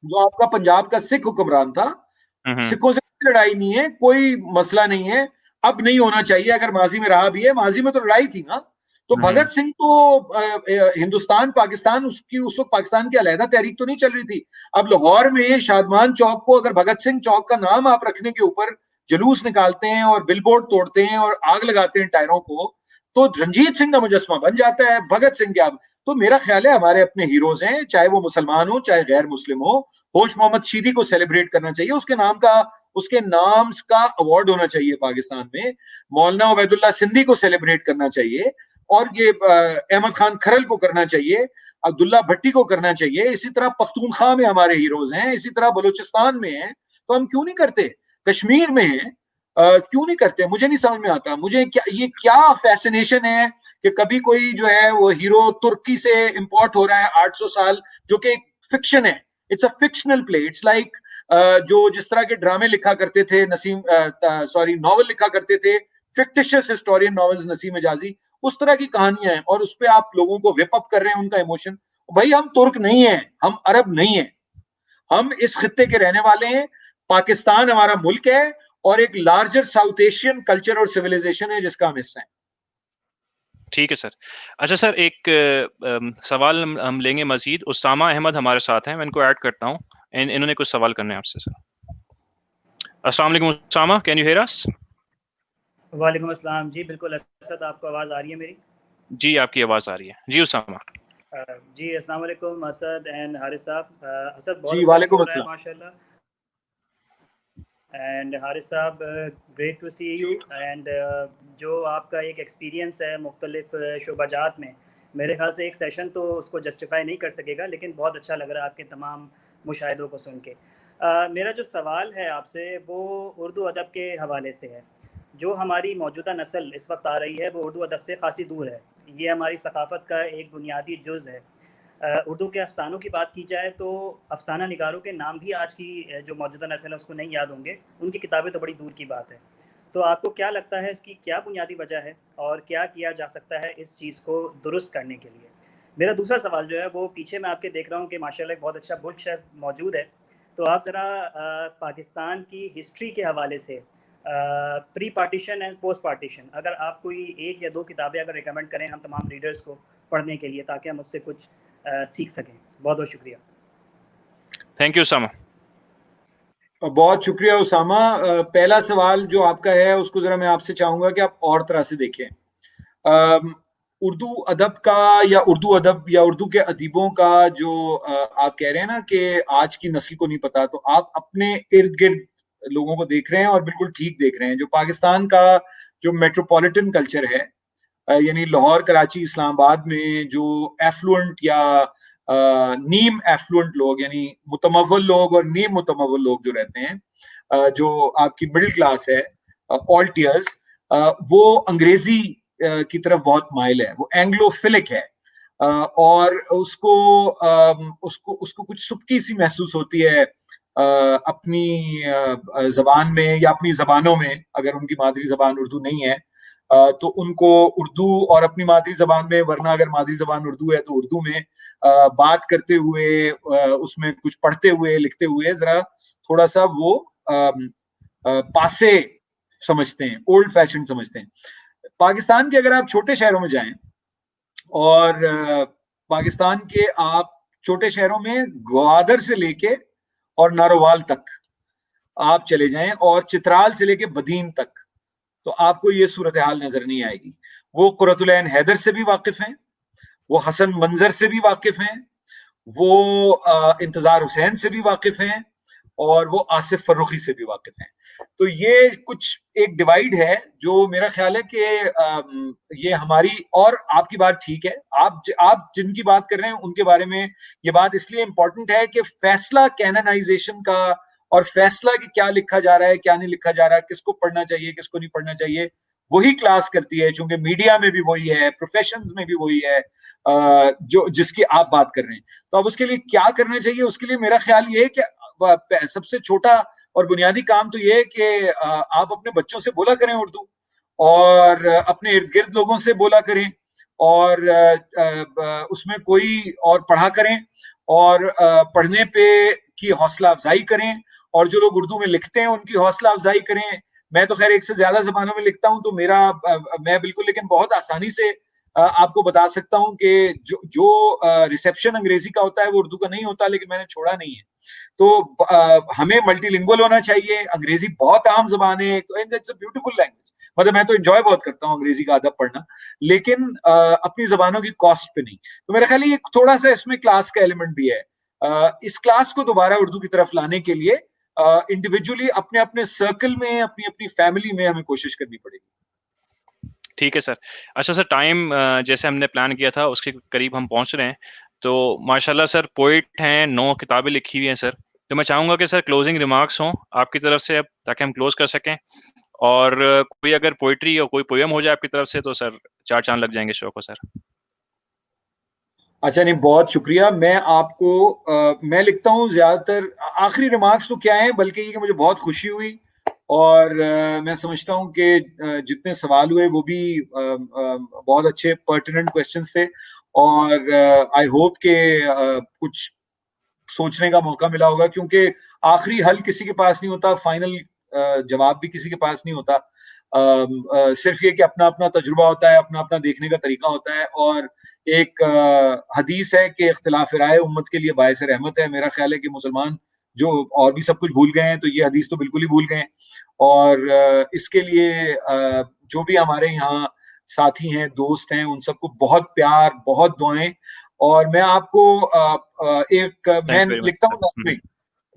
S2: जो आपका पंजाब का सिख हुक्मरान था,
S1: हम्म
S2: सिखों से कोई लड़ाई नहीं है, कोई मसला नहीं है। अब नहीं होना चाहिए, अगर माजी में रहा भी है, माजी में तो लड़ाई थी ना। तो
S1: हम्म
S2: भगत सिंह तो हिंदुस्तान पाकिस्तान, उसकी उस वक्त पाकिस्तान की अलहदा तहरीक तो नहीं चल रही थी। अब लाहौर में शादमान चौक को अगर भगत सिंह चौक का नाम आप रखने के ऊपर जुलूस निकालते हैं और बिलबोर्ड तोड़ते हैं और आग लगाते हैं टायरों को, तो रंजीत सिंह का मुजस्मा बन जाता है। भगत सिंह क्या? तो मेरा ख्याल है हमारे अपने हीरोज हैं, चाहे वो मुसलमान हो चाहे गैर मुस्लिम हो। होश मोहम्मद शीदी को सेलिब्रेट करना चाहिए, उसके नाम का अवार्ड होना चाहिए पाकिस्तान में। मौलाना उबैदुल्ला सिंधी को सेलिब्रेट करना चाहिए, और ये अहमद खान खरल को करना चाहिए, अब्दुल्ला भट्टी को करना चाहिए। इसी तरह पख्तूनख्वा में हमारे हीरोज हैं, इसी तरह बलूचिस्तान में हैं। तो हम क्यों नहीं करते? कश्मीर में है, क्यों नहीं करते? मुझे नहीं समझ में आता। मुझे क्या फैसिनेशन है कि कभी कोई जो है वो हीरो तुर्की से इंपोर्ट हो रहा है 800 साल, जो कि फिक्शन है। It's a fictional play. It's like जो जिस तरह के ड्रामे लिखा करते थे नसीम, सॉरी, नॉवल लिखा करते थे, फिक्टिशियस हिस्टोरियन नॉवेल्स नसीम एजाजी, उस तरह की कहानियां हैं, और उस पर आप लोगों को विप अप कर रहे हैं उनका इमोशन। भाई हम तुर्क नहीं है, हम अरब नहीं है, हम इस खित्ते के रहने वाले हैं। पाकिस्तान हमारा मुल्क है, और एक लार्जर साउथ एशियन कल्चर और सिविलाइजेशन है जिसका हम हिस्सा है।
S1: ठीक है सर। अच्छा सर, एक सवाल हम लेंगे मजीद। उसामा अहमद हमारे साथ हैं, मैं इनको ऐड करता हूँ। इन्होंने कुछ सवाल करने हैं आपसे सर। अस्सलाम वालेकुम Usama, can you hear us?
S4: वालेकुम अस्सलाम जी, बिल्कुल असद, आपको आवाज़ आ रही है मेरी?
S1: जी आपकी आवाज़ आ रही है जी उसामा।
S4: जी अस्सलाम वालेकुम असद एंड हारिस साहब। असद बहुत
S2: जी,
S4: अच्छा
S2: वालेकुम
S4: शो हो रहा है
S2: अस्सलाम।
S4: माशाल्लाह, एंड हारिस साहब great to see you. And जो आपका एक एक्सपीरियंस है मुख्तलिफ शोबाजात में, मेरे ख्याल से एक सेशन तो उसको जस्टिफाई नहीं कर सकेगा, लेकिन बहुत अच्छा लग रहा है आपके तमाम मुशाहिदों को सुन के। मेरा जो सवाल है आपसे वो उर्दू अदब के हवाले से है। जो हमारी मौजूदा नस्ल इस वक्त आ रही है वो उर्दू अदब से खासी दूर है। ये हमारी सकाफ़त का एक बुनियादी जुज़ है। उर्दू के अफ़सानों की बात की जाए तो अफ़साना निगारों के नाम भी आज की जो मौजूदा नस्ल है उसको नहीं याद होंगे, उनकी किताबें तो बड़ी दूर की बात है। तो आपको क्या लगता है इसकी क्या बुनियादी वजह है, और क्या किया जा सकता है इस चीज़ को दुरुस्त करने के लिए? मेरा दूसरा सवाल जो है वो पीछे मैं आपके देख रहा हूँ कि माशाल्लाह एक बहुत अच्छा बुक शेल्फ मौजूद है, तो आप ज़रा पाकिस्तान की हिस्ट्री के हवाले से pre partition and post partition, अगर आप कोई 1 या 2 किताबें अगर रिकमेंड करें हम तमाम रीडर्स को पढ़ने के लिए, ताकि हम उससे कुछ सीख सकें। बहुत बहुत शुक्रिया।
S1: Thank you Usama.
S2: बहुत शुक्रिया उसामा। पहला सवाल जो आपका है उसको जरा मैं आपसे चाहूंगा कि आप और तरह से देखें। उर्दू अदब का या उर्दू अदब या उर्दू के अदीबों का जो आप कह रहे हैं ना कि आज की नस्ल को नहीं पता, तो आप अपने इर्द गिर्द लोगों को देख रहे हैं और बिल्कुल ठीक देख रहे हैं। जो पाकिस्तान का जो मेट्रोपॉलिटन कल्चर है, यानी लाहौर, कराची, इस्लामाबाद में जो एफ्लुएंट या नीम एफ्लुएंट लोग, यानी मुतमव्वल लोग और नीम मुतमव्वल लोग जो रहते हैं, जो आपकी मिडिल क्लास है, ऑल टियर्स, वो अंग्रेजी की तरफ बहुत माइल है, वो एंग्लोफिलिक है, और उसको उसको उसको कुछ सुबकी सी महसूस होती है अपनी जबान में या अपनी जबानों में। अगर उनकी मादरी जबान उर्दू नहीं है तो उनको उर्दू और अपनी मादरी जबान में, वरना अगर मादरी जबान उर्दू है तो उर्दू में बात करते हुए, उसमें कुछ पढ़ते हुए, लिखते हुए जरा थोड़ा सा वो पासे समझते हैं, ओल्ड फैशन समझते हैं। पाकिस्तान के अगर आप छोटे शहरों में जाएं और पाकिस्तान के आप छोटे शहरों में ग्वादर से लेके और नारोवाल तक आप चले जाएं और चित्राल से लेके बदीन तक, तो आपको ये सूरत हाल नजर नहीं आएगी। वो कुरतुल ऐन हैदर से भी वाकिफ हैं, वो हसन मंजर से भी वाकिफ हैं, वो इंतजार हुसैन से भी वाकिफ हैं, और वो आसिफ फर्रुखी से भी वाकिफ हैं। तो ये कुछ एक डिवाइड है जो मेरा ख्याल है कि ये हमारी, और आपकी बात ठीक है, आप जिनकी बात कर रहे हैं उनके बारे में ये बात इसलिए इंपॉर्टेंट है कि फैसला कैननाइजेशन का और फैसला कि क्या लिखा जा रहा है, क्या नहीं लिखा जा रहा है, किसको पढ़ना चाहिए, किसको नहीं पढ़ना चाहिए, वही क्लास करती है। चूंकि मीडिया में भी वही है, प्रोफेशंस में भी वही है, जो जिसकी आप बात कर रहे हैं। तो अब उसके लिए क्या करना चाहिए? उसके लिए मेरा ख्याल ये है कि सबसे छोटा और बुनियादी काम तो ये है कि आप अपने बच्चों से बोला करें उर्दू, और अपने इर्द गिर्द लोगों से बोला करें, और उसमें कोई और पढ़ा करें, और पढ़ने पे की हौसला अफजाई करें, और जो लोग उर्दू में लिखते हैं उनकी हौसला अफजाई करें। मैं तो खैर 1 से ज्यादा जबानों में लिखता हूं, तो मैं बिल्कुल, लेकिन बहुत आसानी से आपको बता सकता हूं कि जो रिसेप्शन अंग्रेजी का होता है वो उर्दू का नहीं होता, लेकिन मैंने छोड़ा नहीं है। तो हमें मल्टीलिंगुअल होना चाहिए। अंग्रेजी बहुत आम जबान है, तो इट्स अ ब्यूटीफुल लैंग्वेज, मतलब मैं तो एंजॉय बहुत करता हूँ अंग्रेजी का अदब पढ़ना, लेकिन अपनी जबानों की कॉस्ट पे नहीं। तो मेरा ख्याल ये थोड़ा सा इसमें क्लास का एलिमेंट भी है। इस क्लास को दोबारा उर्दू की तरफ लाने के लिए इंडिविजुअली अपने अपने सर्कल में, अपनी अपनी फैमिली में हमें कोशिश करनी पड़ेगी।
S1: ठीक है सर। अच्छा सर, टाइम जैसे हमने प्लान किया था उसके करीब हम पहुंच रहे हैं। तो माशाल्लाह सर पोइट हैं, 9 किताबें लिखी हुई हैं सर। तो मैं चाहूंगा कि सर क्लोजिंग रिमार्क्स हों आपकी तरफ से अब, ताकि हम क्लोज कर सकें। और कोई अगर पोइट्री या कोई पोयम हो जाए आपकी तरफ से तो सर 4 चांद लग जाएंगे शो को सर।
S2: अच्छा, नहीं, बहुत शुक्रिया। मैं लिखता हूँ ज्यादातर, आखिरी रिमार्क्स तो क्या है, बल्कि ये कि मुझे बहुत खुशी हुई, और मैं समझता हूँ कि जितने सवाल हुए वो भी बहुत अच्छे पर्टिनेंट क्वेश्चंस थे, और आई होप के कुछ सोचने का मौका मिला होगा, क्योंकि आखिरी हल किसी के पास नहीं होता, फाइनल जवाब भी किसी के पास नहीं होता। सिर्फ ये कि अपना अपना तजुर्बा होता है, अपना अपना देखने का तरीका होता है, और एक हदीस है कि इख्तिलाफ राय उम्मत के लिए बायस रहमत है। मेरा ख्याल है कि मुसलमान जो और भी सब कुछ भूल गए हैं, तो ये हदीस तो बिल्कुल ही भूल गए हैं। और इसके लिए जो भी हमारे यहाँ साथी हैं, दोस्त हैं, उन सबको बहुत प्यार, बहुत दुआएं। और मैं आपको मैं लिखता हूँ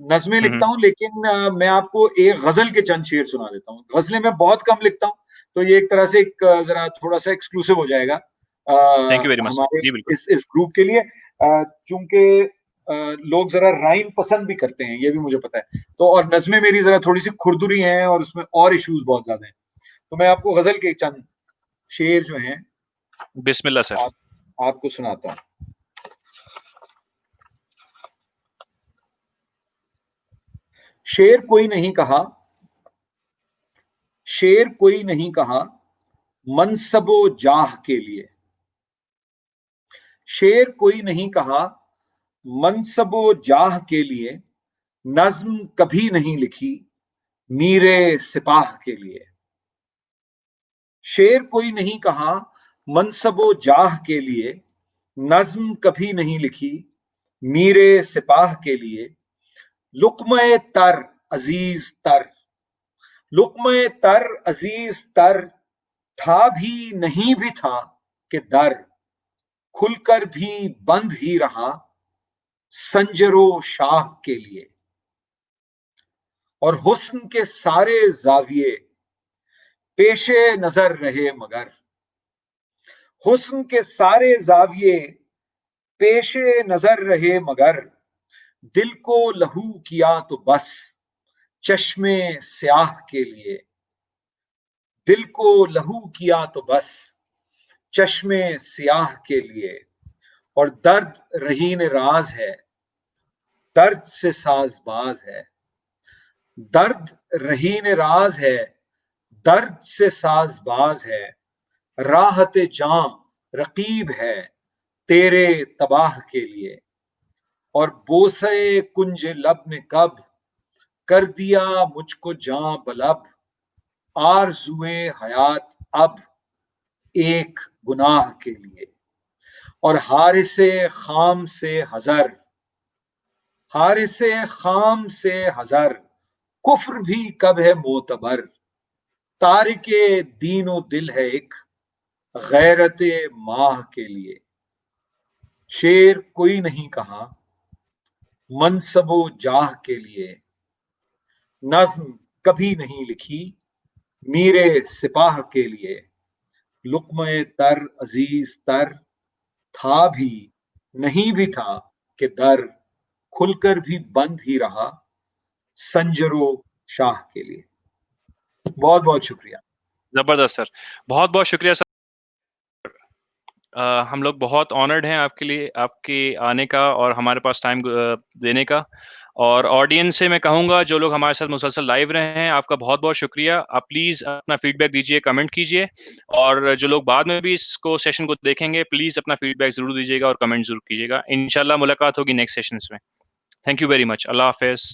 S2: नज़में लिखता हूँ, लेकिन मैं आपको एक गजल के चंद शेर सुना देता हूँ। गजलें मैं बहुत कम लिखता हूँ, तो ये एक तरह से जरा थोड़ा सा एक्सक्लूसिव हो जाएगा
S1: थैंक यू वेरी मच
S2: हमारे
S1: जी, बिल्कुल।
S2: इस ग्रुप के लिए, चूंकि लोग जरा राइम पसंद भी करते हैं, ये भी मुझे पता है। तो और नज़में मेरी जरा थोड़ी सी खुरदुरी हैं, और उसमें और इश्यूज बहुत ज्यादा हैं। तो मैं आपको गजल के चंद शेर जो हैं
S1: बिस्मिल्लाह सर।
S2: आपको सुनाता हूँ। शेर कोई नहीं कहा, शेर कोई नहीं कहा, मनसबो जाह के लिए। शेर कोई नहीं कहा, मनसबो जाह के लिए, नज्म कभी नहीं लिखी, मीरे सिपाह के लिए। शेर कोई नहीं कहा, मनसबो जाह के लिए, नज्म कभी नहीं लिखी, मीरे सिपाह के लिए। लुक्मे तर अजीज तर, लुक्मे तर अजीज तर, था भी नहीं भी था कि दर, खुलकर भी बंद ही रहा, संजरो शाह के लिए। और हुस्न के सारे जाविये पेशे नजर रहे मगर, हुस्न के सारे जाविये पेशे नजर रहे मगर, दिल को लहू किया तो बस चश्मे स्याह के लिए। दिल को लहू किया तो बस चश्मे स्याह के लिए। और दर्द रहीन राज है, दर्द से साजबाज है, दर्द रहीन राज है, दर्द से साजबाज है, राहत जां रकीब है तेरे तबाह के लिए। और बोसे कुंज लब ने कब कर दिया मुझको जां बलब, आरज़ुए हयात अब एक गुनाह के लिए। और हारिसे खाम से हजर, हारिसे खाम से हजर, कुफ्र भी कब है मोतबर, तारिके दीनो दिल है एक गैरत माह के लिए। शेर कोई नहीं कहा, मनसबो जाह के लिए, नज्म कभी नहीं लिखी, मीरे सिपाह के लिए। लुक्मे तर अजीज तर, था भी नहीं भी था कि दर, खुलकर भी बंद ही रहा, संजरो शाह के लिए। बहुत बहुत शुक्रिया।
S1: जबरदस्त सर, बहुत बहुत शुक्रिया सर। हम लोग बहुत ऑनर्ड हैं आपके लिए, आपके आने का और हमारे पास टाइम देने का। और ऑडियंस से मैं कहूँगा, जो लोग हमारे साथ मुसलसल लाइव रहे हैं, आपका बहुत बहुत शुक्रिया। आप प्लीज़ अपना फीडबैक दीजिए, कमेंट कीजिए। और जो लोग बाद में भी इसको सेशन को देखेंगे, प्लीज़ अपना फीडबैक ज़रूर दीजिएगा और कमेंट ज़रूर कीजिएगा। इंशाल्लाह मुलाकात होगी नेक्स्ट सेशंस में। Thank you very much. अल्लाह हाफ़िज़।